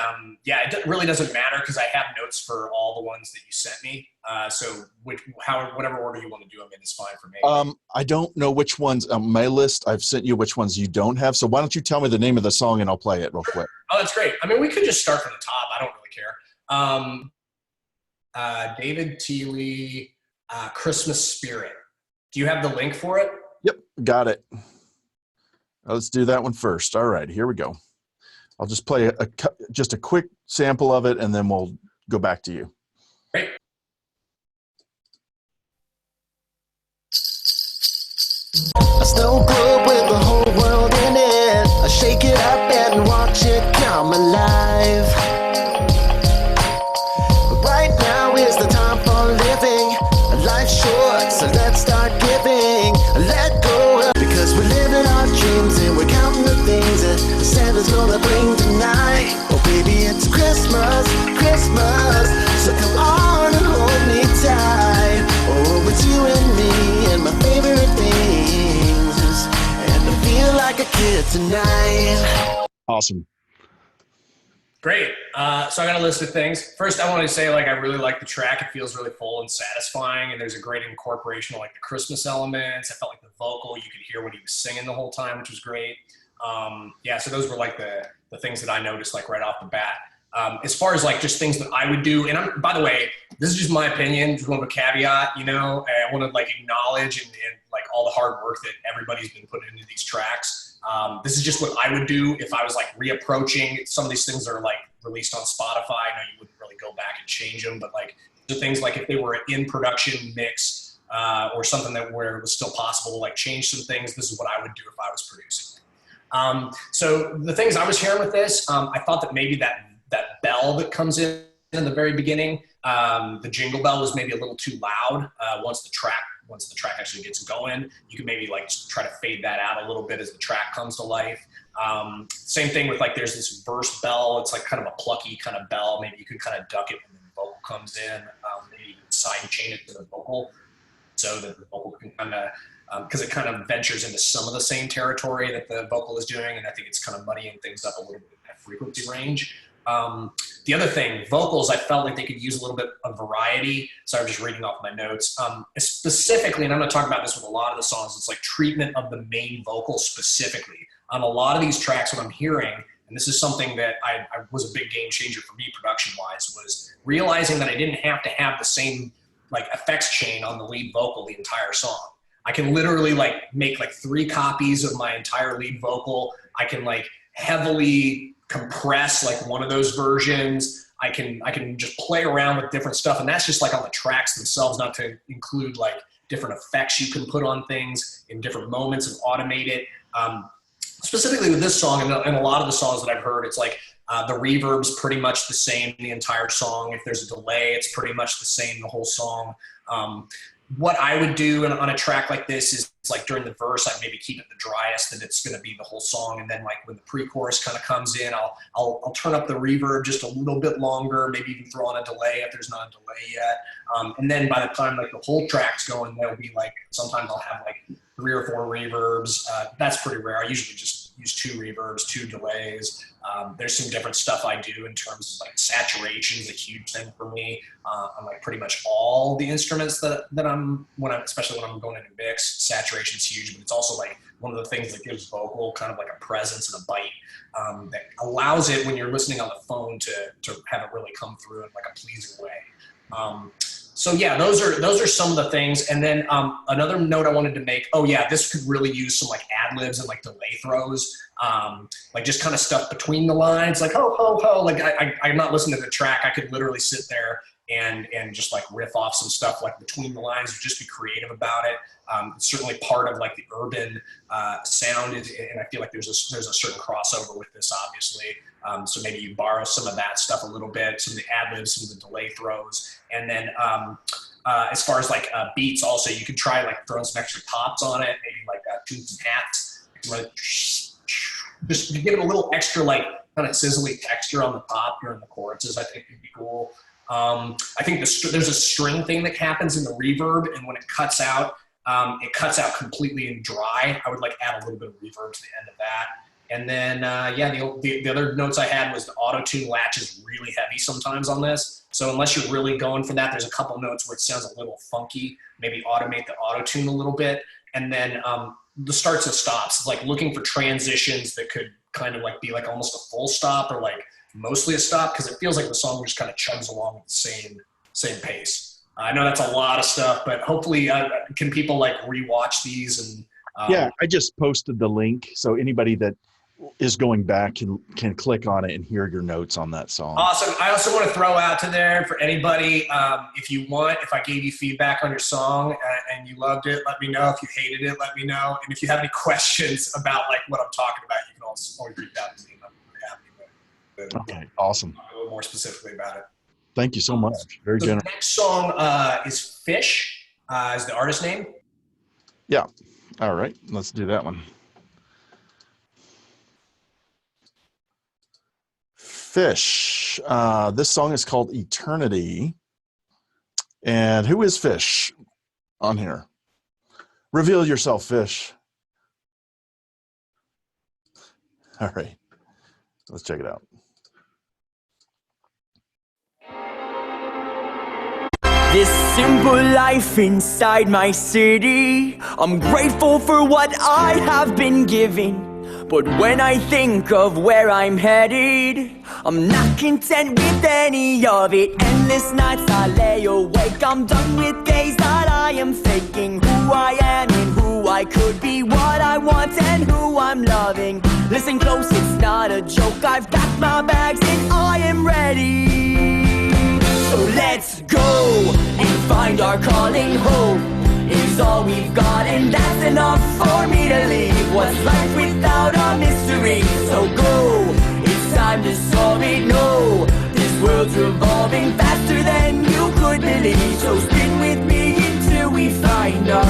Speaker 2: it really doesn't matter because I have notes for all the ones that you sent me. So whatever order you want to do them in is fine for me.
Speaker 1: I don't know which ones on my list. I've sent you which ones you don't have. So why don't you tell me the name of the song and I'll play it real quick.
Speaker 2: Oh, that's great. I mean, we could just start from the top. I don't really care. David Teely, Christmas Spirit. Do you have the link for it?
Speaker 1: Yep, got it. Let's do that one first. All right, here we go. I'll just play just a quick sample of it, and then we'll go back to you.
Speaker 2: Great.
Speaker 10: A snow globe with the whole world in it. I shake it up and watch it come alive. Right now is the time for living. Life's short, so let's start giving. Let go, because we're living our dreams and we're counting the things that Santa's gonna bring tonight. Oh baby, it's Christmas, Christmas, so come on and hold me tight. Oh, it's you and me and my favorite things, and I feel like a kid tonight.
Speaker 1: Awesome.
Speaker 2: Great. So I got a list of things. First, I want to say, like, I really like the track. It feels really full and satisfying, and there's a great incorporation of, like, the Christmas elements. I felt like the vocal, you could hear what he was singing the whole time, which was great. So those were, like, the things that I noticed, like, right off the bat. As far as, like, just things that I would do, and by the way, this is just my opinion, just one of a caveat, and I want to, like, acknowledge and like, all the hard work that everybody's been putting into these tracks. This is just what I would do if I was like reapproaching some of these things that are like released on Spotify. I know you wouldn't really go back and change them, but like the things like if they were an in production mix or something where it was still possible to like change some things, this is what I would do if I was producing. So the things I was hearing with this, I thought that maybe that bell that comes in the very beginning, the jingle bell was maybe a little too loud once the track once the track actually gets going. You can maybe like try to fade that out a little bit as the track comes to life. Same thing with like, there's this verse bell. It's like kind of a plucky kind of bell. Maybe you can kind of duck it when the vocal comes in. Maybe you can side chain it to the vocal so that the vocal can kind of, because it kind of ventures into some of the same territory that the vocal is doing, and I think it's kind of muddying things up a little bit in that frequency range. The other thing, vocals, I felt like they could use a little bit of variety. So I'm just reading off my notes. Specifically, and I'm going to talk about this with a lot of the songs, it's like treatment of the main vocal specifically. On a lot of these tracks, what I'm hearing, and this is something that I was a big game changer for me production-wise, was realizing that I didn't have to have the same like effects chain on the lead vocal the entire song. I can literally like make like 3 copies of my entire lead vocal. I can like heavily compress like one of those versions. I can just play around with different stuff, and that's just like on the tracks themselves, not to include like different effects you can put on things in different moments and automate it. Specifically with this song and a lot of the songs that I've heard, it's like the reverb's pretty much the same the entire song. If there's a delay, it's pretty much the same the whole song. What I would do on a track like this is like during the verse, I'd maybe keep it the driest and it's going to be the whole song. And then like when the pre-chorus kind of comes in, I'll turn up the reverb just a little bit longer, maybe even throw on a delay if there's not a delay yet. And then by the time like the whole track's going, there'll be like, sometimes I'll have like 3 or 4 reverbs. That's pretty rare. I usually just use 2 reverbs, 2 delays. There's some different stuff I do in terms of like saturation is a huge thing for me on like pretty much all the instruments that I'm especially when I'm going into mix. Saturation is huge, but it's also like one of the things that gives vocal kind of like a presence and a bite that allows it when you're listening on the phone to have it really come through in like a pleasing way. So yeah, those are some of the things. And then another note I wanted to make, oh yeah, this could really use some like ad libs and like delay throws, like just kind of stuff between the lines, like ho, ho, ho. Like I'm not listening to the track. I could literally sit there and just like riff off some stuff like between the lines, or just be creative about it. It's certainly part of like the urban sound, and I feel like there's a certain crossover with this, obviously. So maybe you borrow some of that stuff a little bit, some of the ad libs, some of the delay throws, and then as far as like beats, also you could try like throwing some extra pops on it, maybe like tunes and hats, just give it a little extra like kind of sizzly texture on the top during the choruses. I think would be cool. I think there's a string thing that happens in the reverb, and when it cuts out completely and dry. I would like add a little bit of reverb to the end of that. And then, yeah, the other notes I had was the auto-tune latch is really heavy sometimes on this. So unless you're really going for that, there's a couple notes where it sounds a little funky. Maybe automate the auto-tune a little bit. And then the starts and stops, it's like looking for transitions that could kind of like be like almost a full stop or like mostly a stop, because it feels like the song just kind of chugs along at the same pace. I know that's a lot of stuff, but hopefully can people like rewatch these? And
Speaker 1: yeah, I just posted the link, so anybody that is going back can click on it and hear your notes on that song.
Speaker 2: Awesome. I also want to throw out to there for anybody, if I gave you feedback on your song and you loved it, let me know. If you hated it, let me know. And if you have any questions about like what I'm talking about, you can always reach out to me. I'm really happy with it.
Speaker 1: Okay, awesome.
Speaker 2: Talk a little more specifically about it.
Speaker 1: Thank you so much. Very
Speaker 2: so
Speaker 1: generous.
Speaker 2: The next song is Fish, is the artist name.
Speaker 1: Yeah. All right. Let's do that one. Fish. This song is called Eternity. And who is Fish on here? Reveal yourself, Fish. All right. Let's check it out.
Speaker 11: This simple life inside my city, I'm grateful for what I have been given. But when I think of where I'm headed, I'm not content with any of it. Endless nights I lay awake, I'm done with days that I am faking. Who I am and who I could be, what I want and who I'm loving. Listen close, it's not a joke, I've packed my bags and I am ready. So let's go and find our calling. Hope is all we've got, and that's enough for me to leave. What's life without a mystery? So go, it's time to solve it. No, this world's revolving faster than you could believe. So spin with me until we find our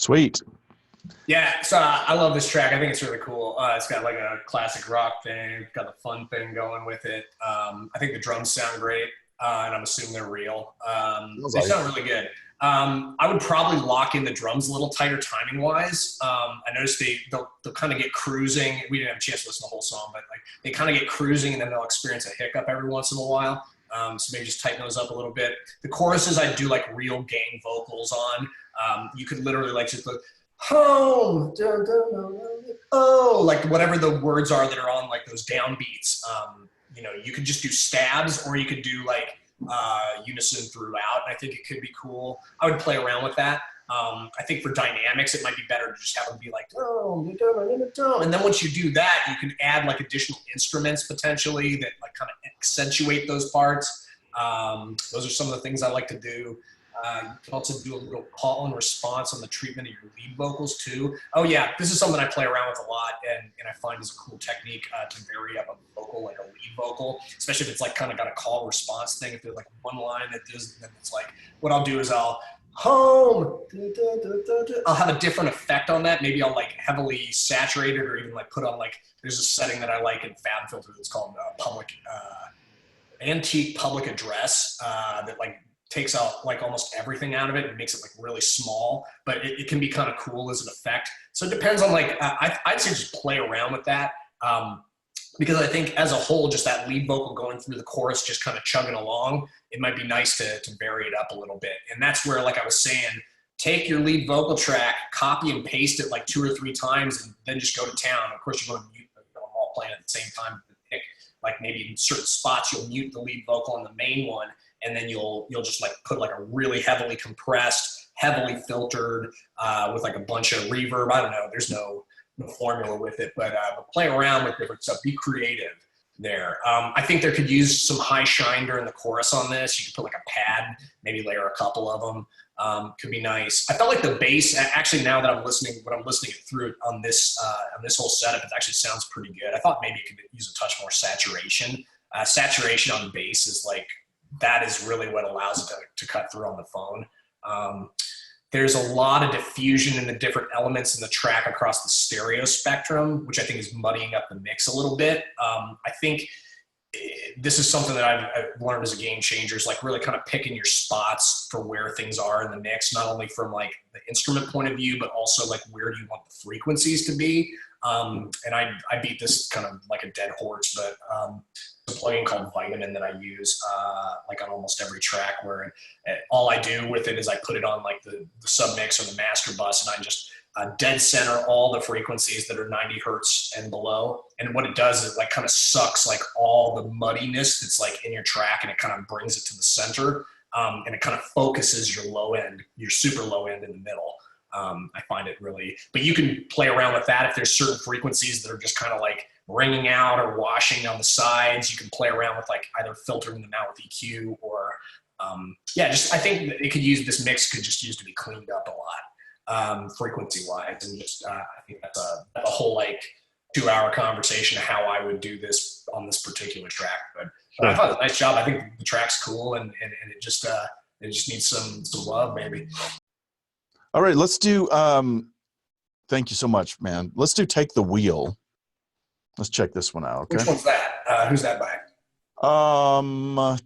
Speaker 1: Sweet.
Speaker 2: Yeah, so I love this track. I think it's really cool. It's got like a classic rock thing, got the fun thing going with it. I think the drums sound great, and I'm assuming they're real. They sound really good. I would probably lock in the drums a little tighter timing wise. I noticed they'll kind of get cruising. We didn't have a chance to listen to the whole song, but like they kind of get cruising and then they'll experience a hiccup every once in a while. So maybe just tighten those up a little bit. The choruses I do like real gang vocals on. You could literally like just look home, oh, like whatever the words are that are on like those downbeats. You could just do stabs or you could do like unison throughout. And I think it could be cool. I would play around with that. I think for dynamics, it might be better to just have them be like, and then once you do that, you can add like additional instruments potentially that like kind of accentuate those parts. Those are some of the things I like to do. You can also do a little call and response on the treatment of your lead vocals too. Oh yeah, this is something I play around with a lot and I find is a cool technique to vary up a vocal, like a lead vocal, especially if it's like kind of got a call response thing. If there's like one line that does, then it's like, what I'll do is I'll home, I'll have a different effect on that. Maybe I'll like heavily saturate it or even like put on like, there's a setting that I like in FabFilter that's called antique public address that like takes out like almost everything out of it and makes it like really small, but it can be kind of cool as an effect. So it depends on like, I'd say just play around with that. Because I think as a whole, just that lead vocal going through the chorus, just kind of chugging along, it might be nice to vary it up a little bit. And that's where, like I was saying, take your lead vocal track, copy and paste it like 2 or 3 times, and then just go to town. Of course, you're going to mute them all playing at the same time. Pick, like maybe in certain spots, you'll mute the lead vocal on the main one, and then you'll just like put like a really heavily compressed, heavily filtered with like a bunch of reverb. I don't know. There's no formula with it, but play around with different stuff. Be creative there. I think there could use some high shine during the chorus on this. You could put like a pad, maybe layer a couple of them. Could be nice. I felt like the bass, actually, now that I'm listening it through on this whole setup, it actually sounds pretty good. I thought maybe it could use a touch more saturation. Saturation on the bass is like, that is really what allows it to cut through on the phone. There's a lot of diffusion in the different elements in the track across the stereo spectrum, which I think is muddying up the mix a little bit. I think this is something that I've learned as a game changer, is like really kind of picking your spots for where things are in the mix, not only from like the instrument point of view, but also like where do you want the frequencies to be. And I beat this kind of like a dead horse, but a plugin called Vitamin that I use like on almost every track, where all I do with it is I put it on like the submix or the master bus, and I just dead center all the frequencies that are 90 hertz and below. And what it does is it like kind of sucks like all the muddiness that's like in your track, and it kind of brings it to the center, and it kind of focuses your low end, your super low end in the middle. I find it really, but you can play around with that if there's certain frequencies that are just kind of like ringing out or washing on the sides. You can play around with like either filtering them out with EQ or I think that this mix could just use to be cleaned up a lot frequency wise, and just I think that's a whole like 2-hour conversation of how I would do this on this particular track. But I thought it was a nice job. I think the track's cool, and it just needs some love maybe.
Speaker 1: All right, let's do, thank you so much, man. Let's do Take the Wheel. Let's check this one out, okay?
Speaker 2: Which one's that? Who's that by?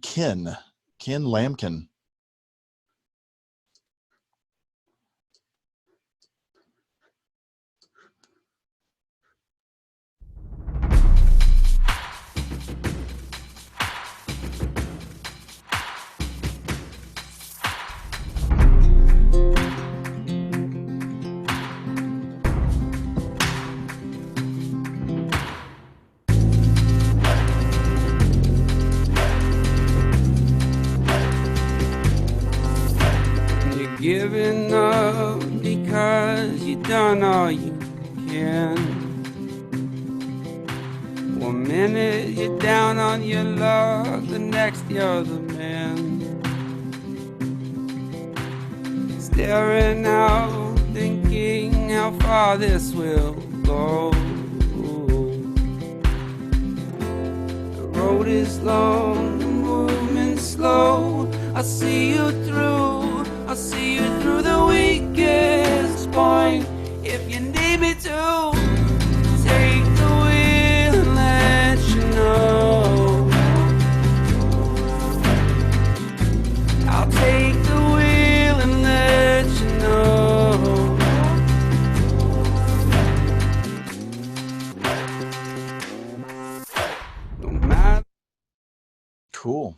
Speaker 1: Ken Lampkin.
Speaker 12: Giving up because you done all you can. 1 minute you're down on your luck, the next you're the man. Staring out, thinking how far this will go. The road is long, the movement's slow. I'll see you through. I'll see you through the weakest part. you need me to take the wheel and let you know. I'll take the wheel and let you know. No matter.
Speaker 1: Cool.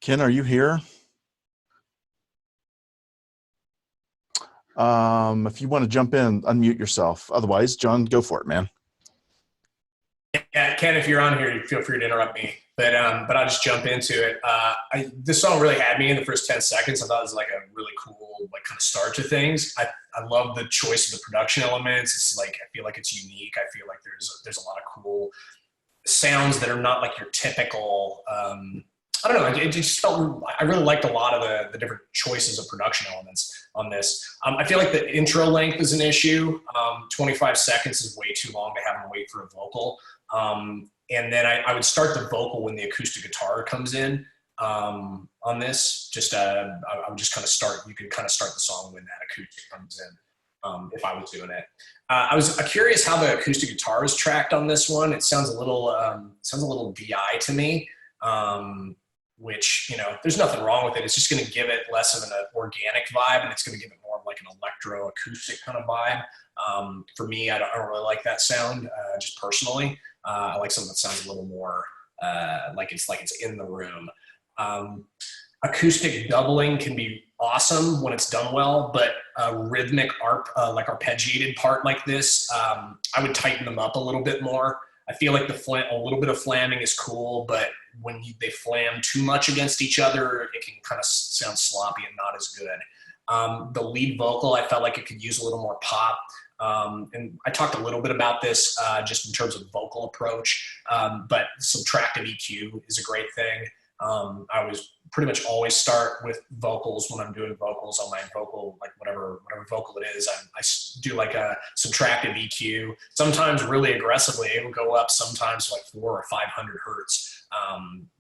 Speaker 1: Ken, are you here? If you want to jump in, unmute yourself. Otherwise, John, go for it, man.
Speaker 2: Yeah, Ken, if you're on here, you feel free to interrupt me. But I'll just jump into it. This song really had me in the first 10 seconds. I thought it was like a really cool, like kind of start to things. I love the choice of the production elements. It's like, I feel like it's unique. I feel like there's a lot of cool sounds that are not like your typical, I don't know. It just felt, I really liked a lot of the different choices of production elements on this. I feel like the intro length is an issue. 25 seconds is way too long to have them wait for a vocal. And then I would start the vocal when the acoustic guitar comes in on this. I would just kind of start, you could kind of start the song when that acoustic comes in if I was doing it. I was curious how the acoustic guitar is tracked on this one. It sounds a little DI to me. Which, you know, there's nothing wrong with it. It's just going to give it less of an organic vibe, and it's going to give it more of like an electro acoustic kind of vibe. For me, I don't really like that sound, just personally. I like something that sounds a little more like it's in the room. Acoustic doubling can be awesome when it's done well, but a rhythmic like arpeggiated part like this, I would tighten them up a little bit more. I feel like a little bit of flamming is cool, but when they flam too much against each other, it can kind of sound sloppy and not as good. The lead vocal, I felt like it could use a little more pop. And I talked a little bit about this just in terms of vocal approach, but subtractive EQ is a great thing. I was pretty much always start with vocals when I'm doing vocals on my vocal, like whatever vocal it is. I do like a subtractive EQ, sometimes really aggressively. It will go up sometimes like 400 or 500 hertz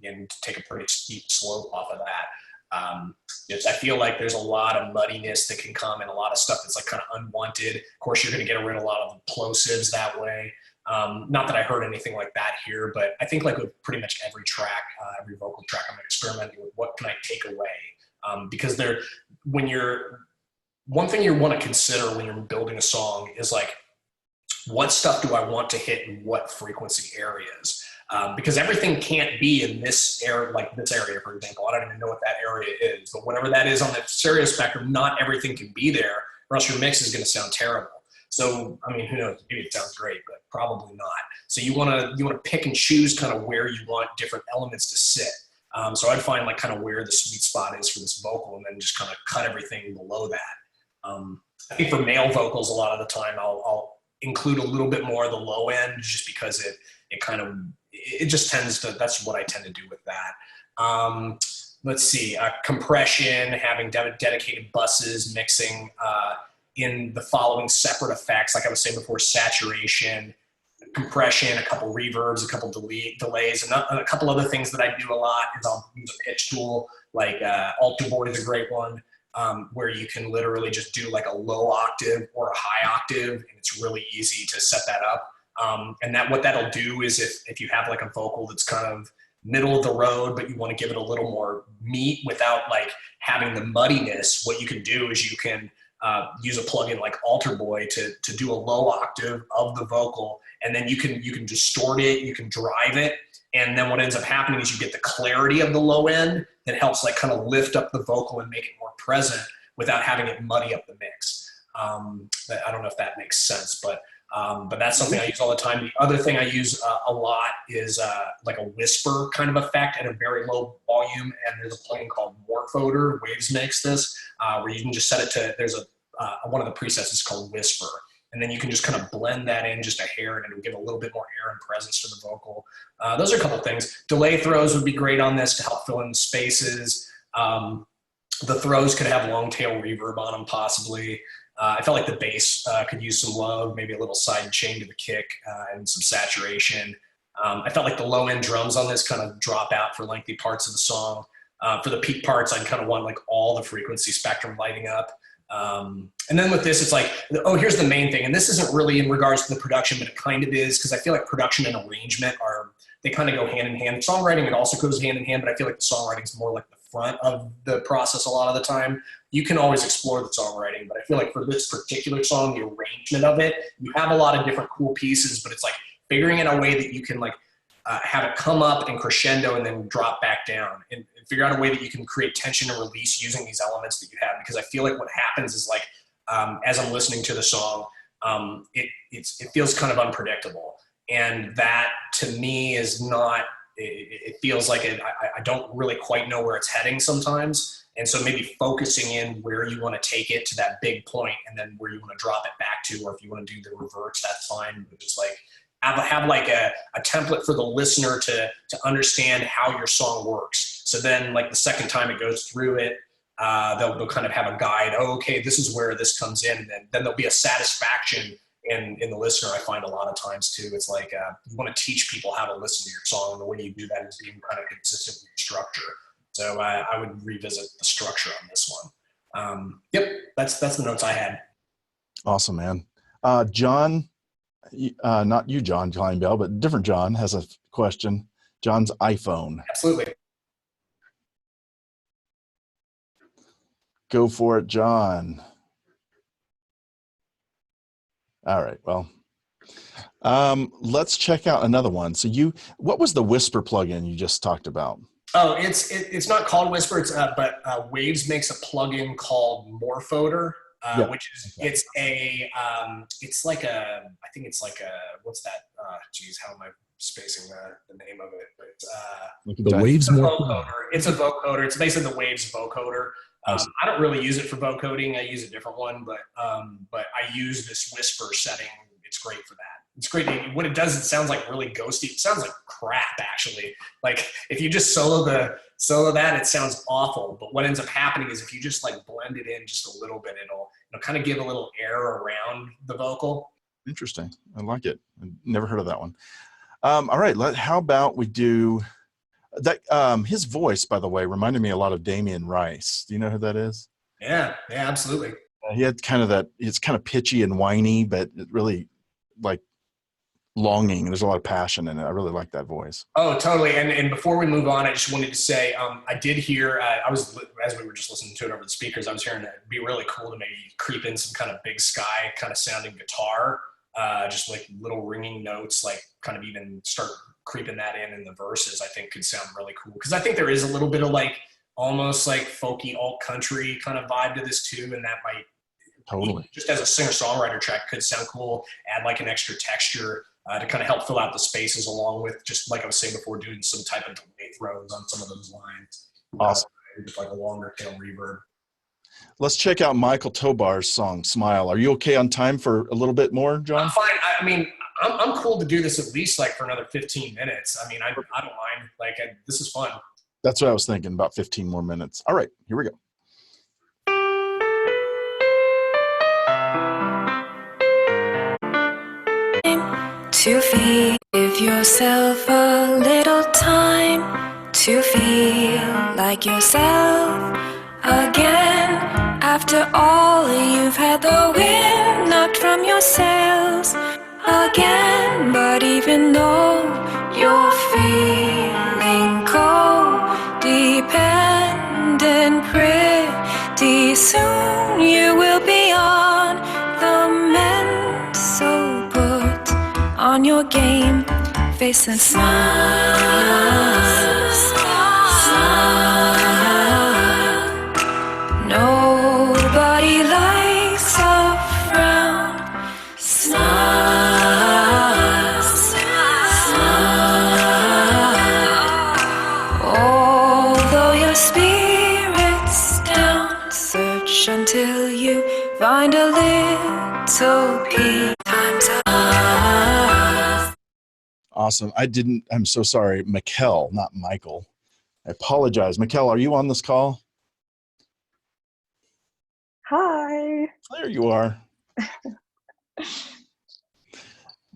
Speaker 2: and take a pretty steep slope off of that. I feel like there's a lot of muddiness that can come and a lot of stuff that's like kind of unwanted. Of course, you're going to get rid of a lot of the plosives that way. Not that I heard anything like that here, but I think like with pretty much every track, every vocal track, I'm experimenting with what can I take away? Because one thing you want to consider when you're building a song is like, what stuff do I want to hit in what frequency areas? Because everything can't be in this area, like this area, for example. I don't even know what that area is, but whatever that is on the stereo spectrum, not everything can be there, or else your mix is going to sound terrible. So, I mean, who knows? Maybe it sounds great, but probably not. So you want to pick and choose kind of where you want different elements to sit. So I'd find like kind of where the sweet spot is for this vocal, and then just kind of cut everything below that. I think for male vocals, a lot of the time I'll include a little bit more of the low end, just because it just tends to. That's what I tend to do with that. Let's see, compression, having dedicated buses, mixing. In the following separate effects, like I was saying before, saturation, compression, a couple reverbs, a couple delays, and a couple other things that I do a lot is I'll use a pitch tool, like Alter Board is a great one, where you can literally just do like a low octave or a high octave, and it's really easy to set that up. And what that'll do is if you have like a vocal that's kind of middle of the road, but you want to give it a little more meat without like having the muddiness, what you can do is you can use a plugin like Alter Boy to do a low octave of the vocal, and then you can distort it, you can drive it, and then what ends up happening is you get the clarity of the low end that helps like kind of lift up the vocal and make it more present without having it muddy up the mix. I don't know if that makes sense, but that's something I use all the time. The other thing I use a lot is like a whisper kind of effect at a very low volume, and there's a plugin called Morphoder. Waves makes this, where you can just set it to, there's one of the presets is called Whisper, and then you can just kind of blend that in just a hair, and it'll give a little bit more air and presence to the vocal. Those are a couple things. Delay throws would be great on this to help fill in the spaces. The throws could have long tail reverb on them possibly. I felt like the bass could use some love, maybe a little side chain to the kick and some saturation. I felt like the low end drums on this kind of drop out for lengthy parts of the song. For the peak parts, I'd kind of want like all the frequency spectrum lighting up. And then with this, it's like, oh, here's the main thing. And this isn't really in regards to the production, but it kind of is, because I feel like production and arrangement they kind of go hand in hand. Songwriting, it also goes hand in hand, but I feel like the songwriting is more like the front of the process a lot of the time. You can always explore the songwriting, but I feel like for this particular song, the arrangement of it, you have a lot of different cool pieces, but it's like figuring out a way that you can like have it come up and crescendo and then drop back down, and figure out a way that you can create tension and release using these elements that you have. Because I feel like what happens is like, as I'm listening to the song, it feels kind of unpredictable. And that to me is not, it feels like I don't really quite know where it's heading sometimes. And so maybe focusing in where you want to take it to that big point, and then where you want to drop it back to, or if you want to do the reverse, that's fine. But just like have like a template for the listener to understand how your song works. So then like the second time it goes through it, they'll kind of have a guide. Oh, okay, this is where this comes in. And then there'll be a satisfaction in the listener. I find a lot of times too, it's like you want to teach people how to listen to your song, and the way you do that is being kind of consistent with your structure. So I would revisit the structure on this one. Yep, that's the notes I had.
Speaker 1: Awesome, man. John, not you, John Clinebell, but different John has a question. John's iPhone.
Speaker 2: Absolutely.
Speaker 1: Go for it, John. All right, well, let's check out another one. So what was the Whisper plugin you just talked about?
Speaker 2: Oh, it's not called Whisper, but Waves makes a plugin called Morphoder, which is it's like a, I think it's like a, what's that? Geez, how am I spacing the name of it? But,
Speaker 13: the Waves
Speaker 2: vocoder. It's a vocoder. It's basically the Waves vocoder. I don't really use it for vocoding. I use a different one, but I use this Whisper setting. It's great for that. It's great. What it does, it sounds like really ghosty. It sounds like crap, actually. Like if you just solo that, it sounds awful. But what ends up happening is if you just like blend it in just a little bit, it'll kind of give a little air around the vocal.
Speaker 1: Interesting. I like it. I've never heard of that one. All right. How about we do that? His voice, by the way, reminded me a lot of Damien Rice. Do you know who that is?
Speaker 2: Yeah, absolutely.
Speaker 1: He had kind of that, it's kind of pitchy and whiny, but it really like longing. There's a lot of passion in it. I really like that voice.
Speaker 2: Oh, totally. And before we move on, I just wanted to say, I did hear, as we were just listening to it over the speakers, I was hearing it'd be really cool to maybe creep in some kind of Big Sky kind of sounding guitar, just like little ringing notes, like kind of even start creeping that in the verses. I think could sound really cool. Cause I think there is a little bit of like, almost like folky alt country kind of vibe to this too. And that might
Speaker 1: totally,
Speaker 2: just as a singer-songwriter track, could sound cool, add like an extra texture to kind of help fill out the spaces, along with, just like I was saying before, doing some type of delay throws on some of those lines.
Speaker 1: Awesome.
Speaker 2: Just like a longer tail reverb.
Speaker 1: Let's check out Michael Tobar's song, Smile. Are you okay on time for a little bit more, John?
Speaker 2: I'm fine. I mean, I'm cool to do this at least like for another 15 minutes. I mean, I don't mind. Like, this is fun.
Speaker 1: That's what I was thinking, about 15 more minutes. All right, here we go.
Speaker 14: To give yourself a little time to feel like yourself again. After all, you've had the wind knocked from your sails again. But even though you're feeling codependent, pretty soon you will be on the mend. So put on your game face and smile, smile. Nobody likes a frown. Smile, smile. Although your spirit's down, search until you find a little peace. Time's up.
Speaker 1: Awesome. I'm so sorry. Mikkel, not Michael. I apologize. Mikkel, are you on this call?
Speaker 15: Hi.
Speaker 1: There you are.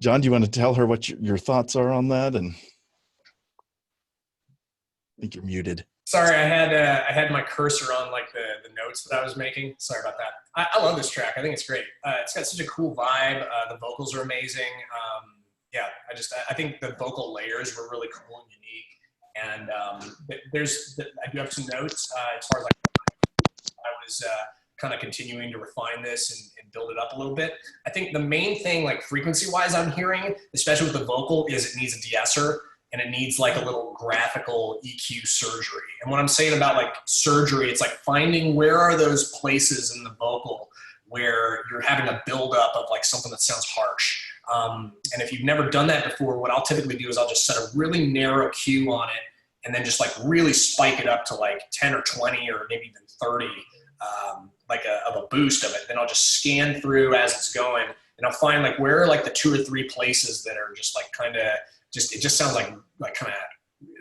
Speaker 1: John, do you want to tell her what your thoughts are on that? And I think you're muted.
Speaker 2: Sorry, I had my cursor on like the notes that I was making. Sorry about that. I love this track. I think it's great. It's got such a cool vibe. The vocals are amazing. Yeah, I think the vocal layers were really cool and unique. And I do have some notes as far as like I was kind of continuing to refine this and build it up a little bit. I think the main thing, like frequency-wise, I'm hearing, especially with the vocal, is it needs a de-esser and it needs like a little graphical EQ surgery. And what I'm saying about like surgery, it's like finding where are those places in the vocal where you're having a buildup of like something that sounds harsh. And if you've never done that before, what I'll typically do is I'll just set a really narrow cue on it and then just like really spike it up to like 10 or 20 or maybe even 30, of a boost of it. Then I'll just scan through as it's going and I'll find like where are like the 2 or 3 places that are just like kind of just, it just sounds like kind of,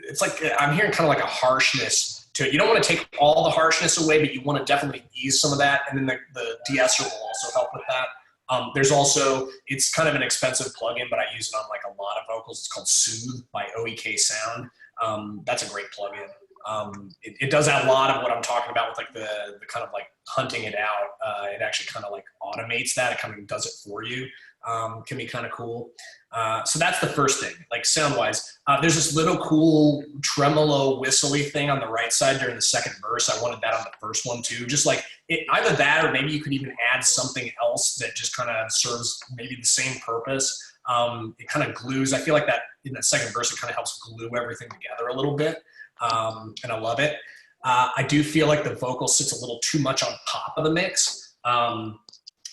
Speaker 2: it's like, I'm hearing kind of like a harshness to it. You don't want to take all the harshness away, but you want to definitely ease some of that. And then the de-esser will also help with that. There's also, it's kind of an expensive plugin, but I use it on like a lot of vocals. It's called Soothe by OEK Sound. That's a great plugin. It does a lot of what I'm talking about with like the kind of like hunting it out. It actually kind of like automates that. It kind of does it for you. Can be kind of cool. So that's the first thing, like sound wise. There's this little cool tremolo whistly thing on the right side during the second verse. I wanted that on the first one too. Just like either that, or maybe you could even add something else that just kind of serves maybe the same purpose. It kind of glues. I feel like that in that second verse, it kind of helps glue everything together a little bit. And I love it. I do feel like the vocal sits a little too much on top of the mix.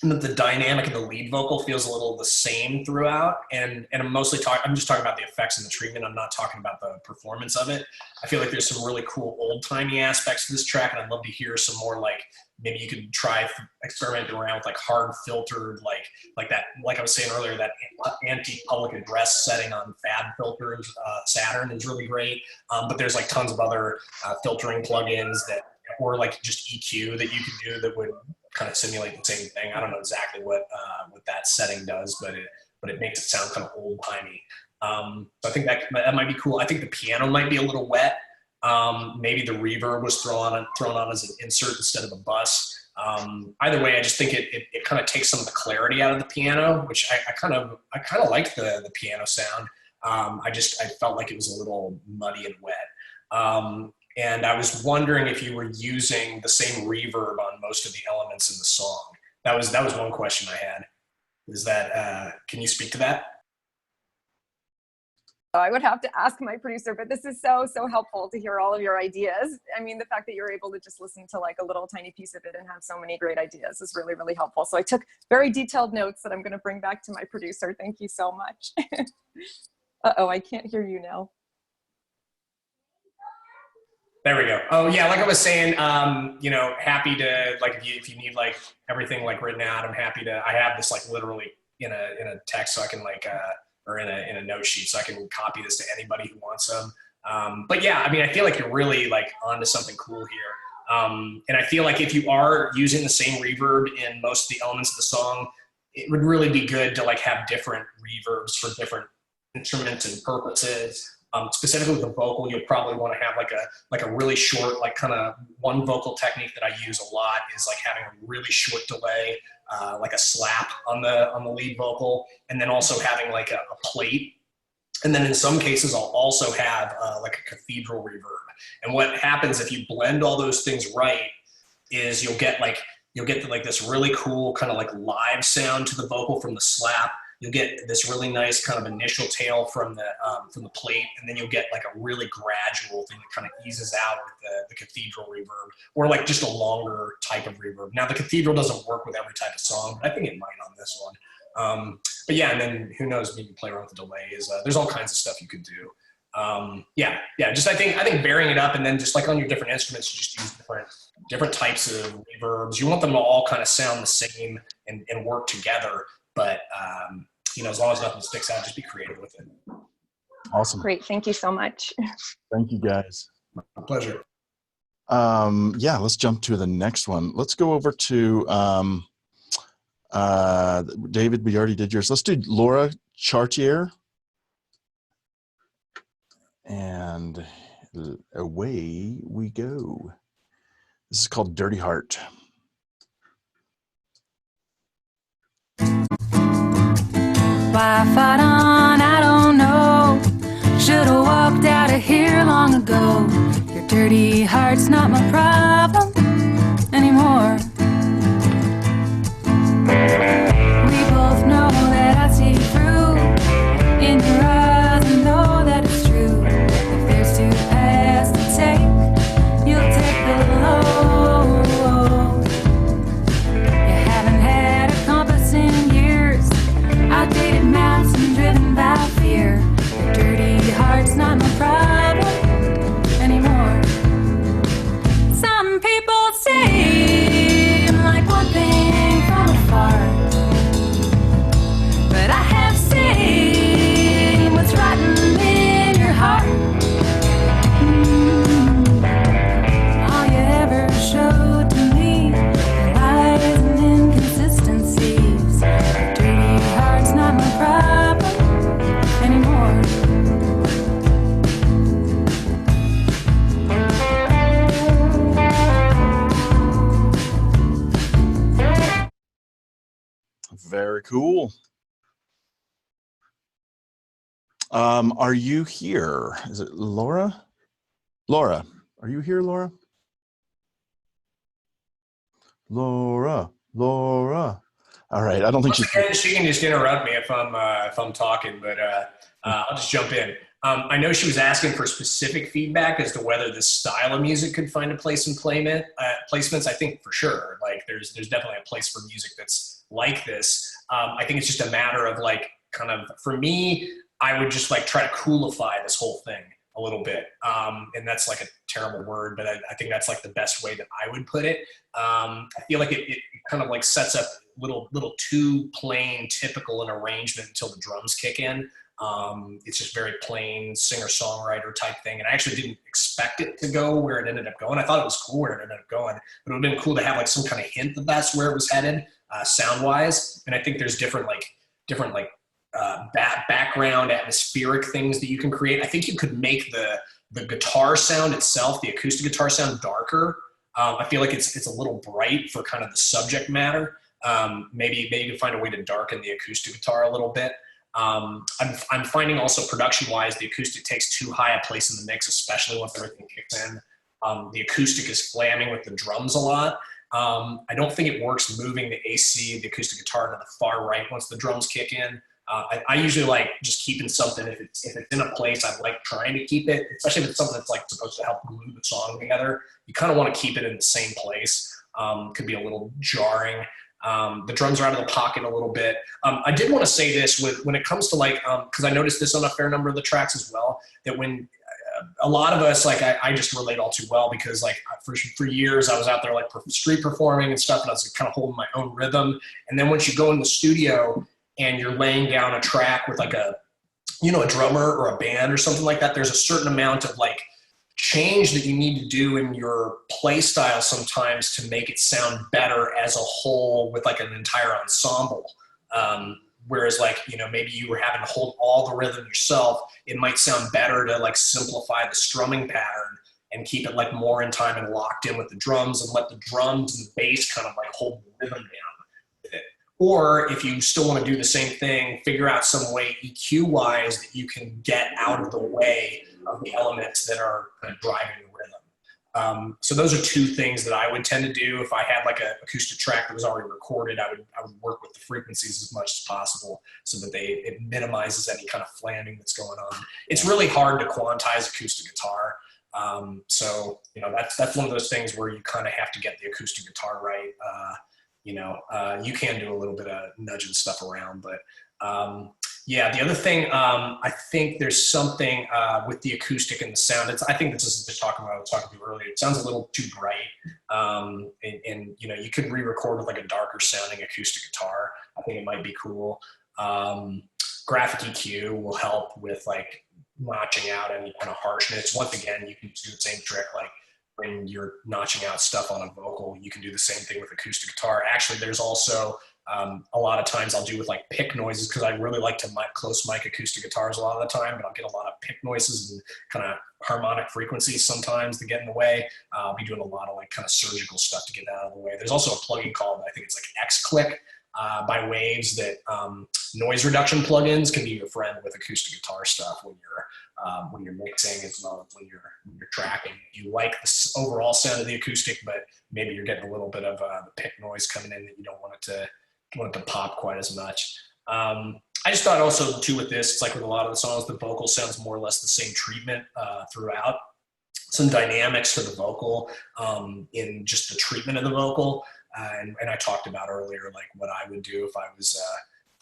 Speaker 2: And that the dynamic of the lead vocal feels a little the same throughout. And I'm just talking about the effects and the treatment. I'm not talking about the performance of it. I feel like there's some really cool old timey aspects to this track. And I'd love to hear some more, like, maybe you could try experimenting around with like hard filtered, like that, like I was saying earlier, that anti-public address setting on Fab Filters, Saturn is really great. But there's like tons of other filtering plugins or like just EQ that you can do that would kind of simulate the same thing. I don't know exactly what that setting does, but it makes it sound kind of old timey. So I think that might be cool. I think the piano might be a little wet. Maybe the reverb was thrown on as an insert instead of a bus. Either way, I just think it kind of takes some of the clarity out of the piano, which I kind of liked the piano sound. I felt like it was a little muddy and wet. And I was wondering if you were using the same reverb on most of the elements in the song. That was one question I had. Is that, can you speak to that?
Speaker 15: I would have to ask my producer, but this is so helpful to hear all of your ideas. I mean, the fact that you're able to just listen to like a little tiny piece of it and have so many great ideas is really, really helpful. So I took very detailed notes that I'm going to bring back to my producer. Thank you so much. Uh-oh, I can't hear you now.
Speaker 2: There we go. Oh yeah, like I was saying, happy to, like, if you need like everything like written out, I'm happy to. I have this like literally in a text, so I can like or in a note sheet, so I can copy this to anybody who wants them. But yeah, I mean, I feel like you're really like onto something cool here. And I feel like if you are using the same reverb in most of the elements of the song, it would really be good to like have different reverbs for different instruments and purposes. Specifically with the vocal, you'll probably want to have like a really short, like kind of one vocal technique that I use a lot is like having a really short delay, like a slap on the lead vocal, and then also having like a plate. And then in some cases, I'll also have like a cathedral reverb. And what happens if you blend all those things right is you'll get this really cool kind of like live sound to the vocal from the slap. You'll get this really nice kind of initial tail from the plate, and then you'll get like a really gradual thing that kind of eases out with the cathedral reverb, or like just a longer type of reverb. Now the cathedral doesn't work with every type of song, but I think it might on this one. But yeah, and then who knows, maybe play around with the delays. There's all kinds of stuff you could do. Just I think varying it up, and then just like on your different instruments, you just use different types of reverbs. You want them to all kind of sound the same and work together. But, as long as nothing sticks out, just be creative with it.
Speaker 1: Awesome.
Speaker 15: Great. Thank you so much.
Speaker 1: Thank you, guys.
Speaker 2: My pleasure.
Speaker 1: Let's jump to the next one. Let's go over to David. We already did yours. Let's do Laura Chartier. And away we go. This is called Dirty Heart.
Speaker 14: why I fought on, I don't know. Should've walked out of here long ago. Your dirty heart's not my problem anymore. We both know that I see through in your eyes and know that it's true. If there's two paths to take, you'll take the low. You haven't had a compass in years, outdated maps and driven by fear. Your dirty heart's not my problem anymore. Some people say I'm like one thing from afar, but I have seen what's rotten in your heart. All you ever showed to me were lies and inconsistencies. Your dirty heart's not my problem anymore.
Speaker 1: Very cool. Are you here? Is it Laura? Laura, are you here, Laura? Laura. All right. I don't think
Speaker 2: Once again, she can just interrupt me if I'm talking, but I'll just jump in. I know she was asking for specific feedback as to whether this style of music could find a place in placements. I think for sure, like there's definitely a place for music that's like this. I think it's just a matter of like kind of, for me, I would just like try to coolify this whole thing a little bit. And that's like a terrible word, but I think that's like the best way that I would put it. I feel like it kind of like sets up little too plain, typical an arrangement until the drums kick in. It's just very plain singer-songwriter type thing. And I actually didn't expect it to go where it ended up going. I thought it was cool where it ended up going, but it would have been cool to have like some kind of hint that that's where it was headed, sound-wise. And I think there's different background atmospheric things that you can create. I think you could make the guitar sound itself, the acoustic guitar sound, darker. I feel like it's a little bright for kind of the subject matter. Maybe you can find a way to darken the acoustic guitar a little bit. I'm finding also production-wise, the acoustic takes too high a place in the mix, especially once everything kicks in. The acoustic is flamming with the drums a lot. I don't think it works moving the AC, the acoustic guitar, to the far right once the drums kick in. I usually like just keeping something, if it's in a place, I like trying to keep it, especially if it's something that's like supposed to help glue the song together. You kind of want to keep it in the same place. Could be a little jarring. The drums are out of the pocket a little bit. I did want to say this when it comes to like, because I noticed this on a fair number of the tracks as well, that when a lot of us, like I just relate all too well, because like for years I was out there like street performing and stuff, and I was like, kind of holding my own rhythm. And then once you go in the studio and you're laying down a track with like a drummer or a band or something like that, there's a certain amount of like change that you need to do in your play style sometimes to make it sound better as a whole with like an entire ensemble. Whereas like, maybe you were having to hold all the rhythm yourself, it might sound better to like simplify the strumming pattern and keep it like more in time and locked in with the drums, and let the drums and the bass kind of like hold the rhythm down with it. Or if you still want to do the same thing, figure out some way EQ-wise that you can get out of the way of the elements that are kind of driving the rhythm. So those are two things that I would tend to do. If I had like an acoustic track that was already recorded, I would work with the frequencies as much as possible so that it minimizes any kind of flamming that's going on. It's really hard to quantize acoustic guitar. So that's one of those things where you kind of have to get the acoustic guitar right. You can do a little bit of nudging stuff around, but yeah, the other thing, I think there's something with the acoustic and the sound. I think this is just talking about what I was talking to earlier. It sounds a little too bright, and you could re-record with like a darker sounding acoustic guitar. I think it might be cool. Graphic EQ will help with like notching out any kind of harshness. Once again, you can do the same trick like when you're notching out stuff on a vocal. You can do the same thing with acoustic guitar. Actually, there's also a lot of times I'll do with like pick noises, because I really like to close mic acoustic guitars a lot of the time, but I'll get a lot of pick noises and kind of harmonic frequencies sometimes to get in the way. I'll be doing a lot of like kind of surgical stuff to get that out of the way. There's also a plugin called, I think it's like X-Click, by Waves that noise reduction plugins can be your friend with acoustic guitar stuff when you're mixing as well as when you're tracking. You like the overall sound of the acoustic, but maybe you're getting a little bit of the pick noise coming in that you don't want it to pop quite as much. I just thought also too with this, it's like with a lot of the songs, the vocal sounds more or less the same treatment throughout. Some dynamics for the vocal in just the treatment of the vocal. And I talked about earlier, like what I would do if I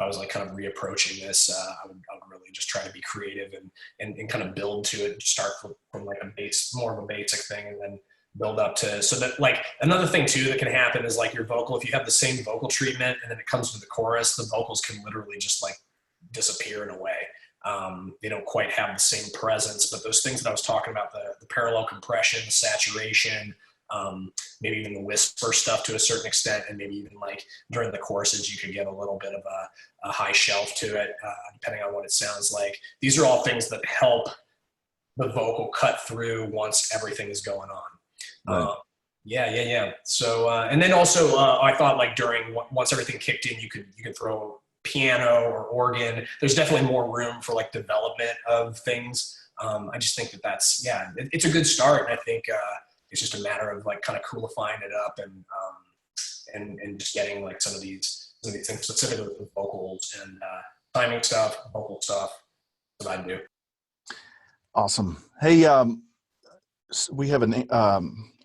Speaker 2: was like kind of reapproaching this. I would really just try to be creative and kind of build to it, start from like more of a basic thing, and then build up to, so that like another thing too that can happen is like your vocal, if you have the same vocal treatment and then it comes to the chorus, the vocals can literally just like disappear in a way. They don't quite have the same presence, but those things that I was talking about, the parallel compression, the saturation, maybe even the whisper stuff to a certain extent, and maybe even like during the choruses you could get a little bit of a high shelf to it, depending on what it sounds like. These are all things that help the vocal cut through once everything is going on.
Speaker 1: Right.
Speaker 2: Yeah. So, and then also I thought like once everything kicked in, you could throw piano or organ. There's definitely more room for like development of things. I just think that's it's a good start. And I think it's just a matter of like kind of coolifying it up and just getting like some of these things specifically with vocals and timing stuff, vocal stuff. That's what I do.
Speaker 1: Awesome. Hey, we have an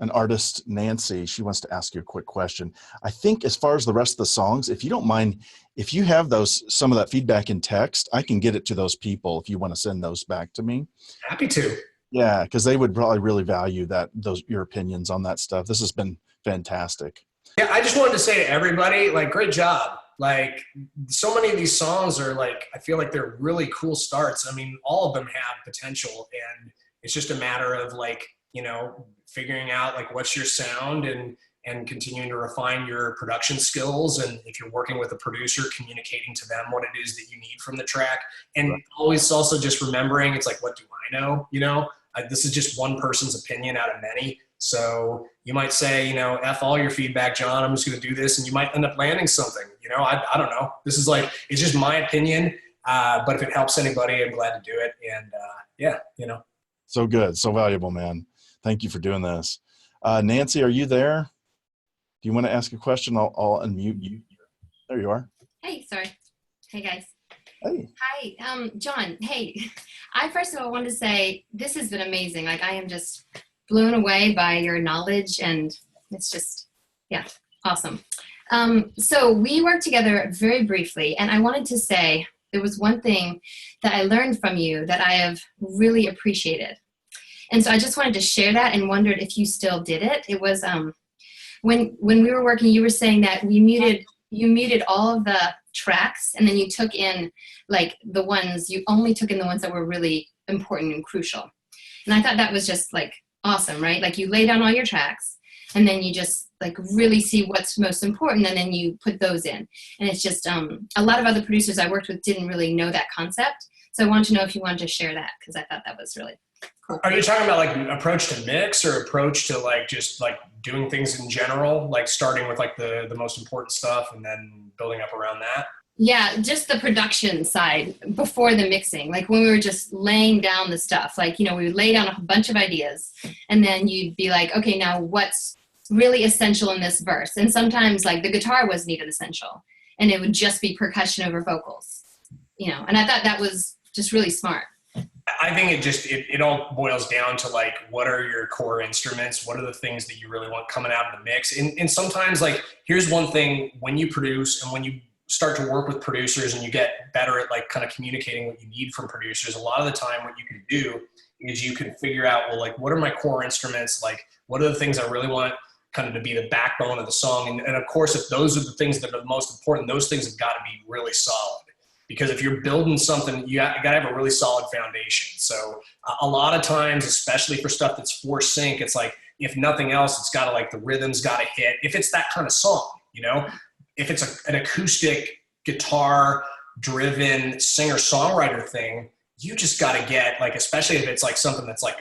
Speaker 1: artist, Nancy. She wants to ask you a quick question. I think as far as the rest of the songs, if you don't mind, if you have some of that feedback in text, I can get it to those people if you want to send those back to me.
Speaker 2: Happy to.
Speaker 1: Yeah, because they would probably really value your opinions on that stuff. This has been fantastic.
Speaker 2: Yeah, I just wanted to say to everybody, like, great job. Like, so many of these songs are like, I feel like they're really cool starts. I mean, all of them have potential, and it's just a matter of like, figuring out like what's your sound and continuing to refine your production skills. And if you're working with a producer, communicating to them what it is that you need from the track. And always also just remembering, it's like, what do I know? This is just one person's opinion out of many. So you might say, F all your feedback, John, I'm just going to do this. And you might end up landing something, I don't know. This is like, it's just my opinion. But if it helps anybody, I'm glad to do it. And
Speaker 1: So good. So valuable, man. Thank you for doing this. Nancy, are you there? Do you want to ask a question? I'll unmute you. There you are.
Speaker 13: Hey, sorry. Hey, guys.
Speaker 1: Hey.
Speaker 13: Hi, John. Hey, I first of all want to say this has been amazing. Like, I am just blown away by your knowledge, and it's just, awesome. So we worked together very briefly, and I wanted to say there was one thing that I learned from you that I have really appreciated. And so I just wanted to share that and wondered if you still did it. It was when we were working, you were saying that you muted all of the tracks, and then you took in like you only took in the ones that were really important and crucial. And I thought that was just like awesome, right? Like you lay down all your tracks, and then you just like really see what's most important, and then you put those in. And it's just a lot of other producers I worked with didn't really know that concept. So I wanted to know if you wanted to share that, because I thought that was really cool.
Speaker 2: Are you talking about like approach to mix or approach to like just like doing things in general, like starting with like the most important stuff and then building up around that?
Speaker 13: Yeah, just the production side before the mixing. Like when we were just laying down the stuff, like, we would lay down a bunch of ideas, and then you'd be like, okay, now what's really essential in this verse? And sometimes like the guitar wasn't even essential, and it would just be percussion over vocals, and I thought that was just really smart.
Speaker 2: I think it all boils down to like, what are your core instruments? What are the things that you really want coming out of the mix? And sometimes like, here's one thing, when you produce and when you start to work with producers and you get better at like kind of communicating what you need from producers, a lot of the time what you can do is you can figure out, well, like, what are my core instruments? Like, what are the things I really want kind of to be the backbone of the song? And of course, if those are the things that are the most important, those things have got to be really solid. Because if you're building something, you got to have a really solid foundation. So a lot of times, especially for stuff that's for sync, it's like, if nothing else, it's got to like, the rhythm's got to hit. If it's that kind of song, if it's an acoustic guitar driven singer-songwriter thing, you just got to get like, especially if it's like something that's like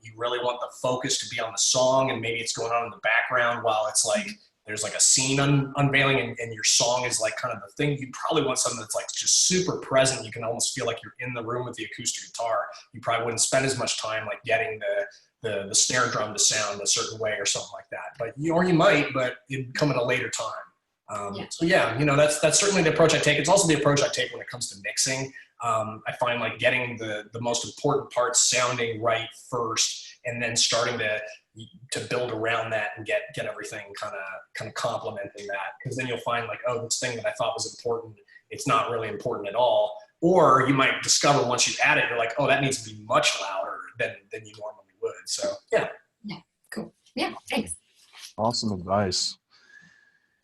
Speaker 2: you really want the focus to be on the song, and maybe it's going on in the background while it's like there's like a scene unveiling and your song is like kind of the thing, you probably want something that's like just super present. You can almost feel like you're in the room with the acoustic guitar. You probably wouldn't spend as much time like getting the snare drum to sound a certain way or something like that. But you might, but it'd come at a later time. So yeah, that's certainly the approach I take. It's also the approach I take when it comes to mixing. I find like getting the most important parts sounding right first, and then starting to build around that and get everything kind of complementing that. Because then you'll find like, oh, this thing that I thought was important, it's not really important at all. Or you might discover once you add it, you're like, oh, that needs to be much louder than you normally would. So yeah.
Speaker 13: Yeah, cool. Yeah, thanks.
Speaker 1: Awesome advice.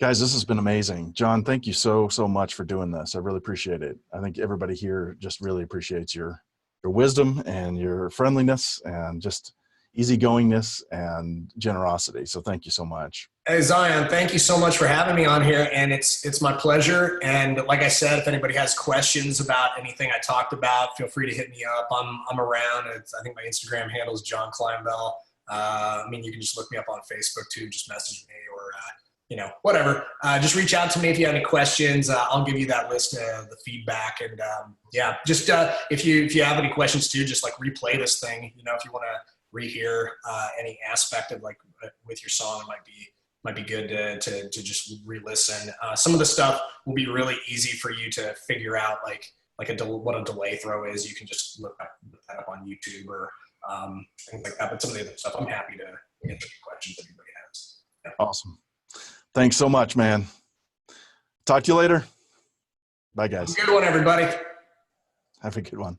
Speaker 1: Guys, this has been amazing. John, thank you so much for doing this. I really appreciate it. I think everybody here just really appreciates your wisdom and your friendliness and just easygoingness and generosity. So thank you so much.
Speaker 2: Hey, Zion, thank you so much for having me on here, and it's my pleasure. And like I said, if anybody has questions about anything I talked about, feel free to hit me up. I'm around. I think my Instagram handle is John Clinebell. You can just look me up on Facebook too. Just message me or whatever. Just reach out to me if you have any questions. I'll give you that list of the feedback. And just if you have any questions too, just like replay this thing. If you want to rehear any aspect of like with your song, it might be good to just re-listen. Some of the stuff will be really easy for you to figure out, like what a delay throw is. You can just look that up on YouTube or things like that. But some of the other stuff, I'm happy to answer questions that anybody has. Yeah.
Speaker 1: Awesome. Thanks so much, man. Talk to you later. Bye, guys.
Speaker 2: Have a good one, everybody.
Speaker 1: Have a good one.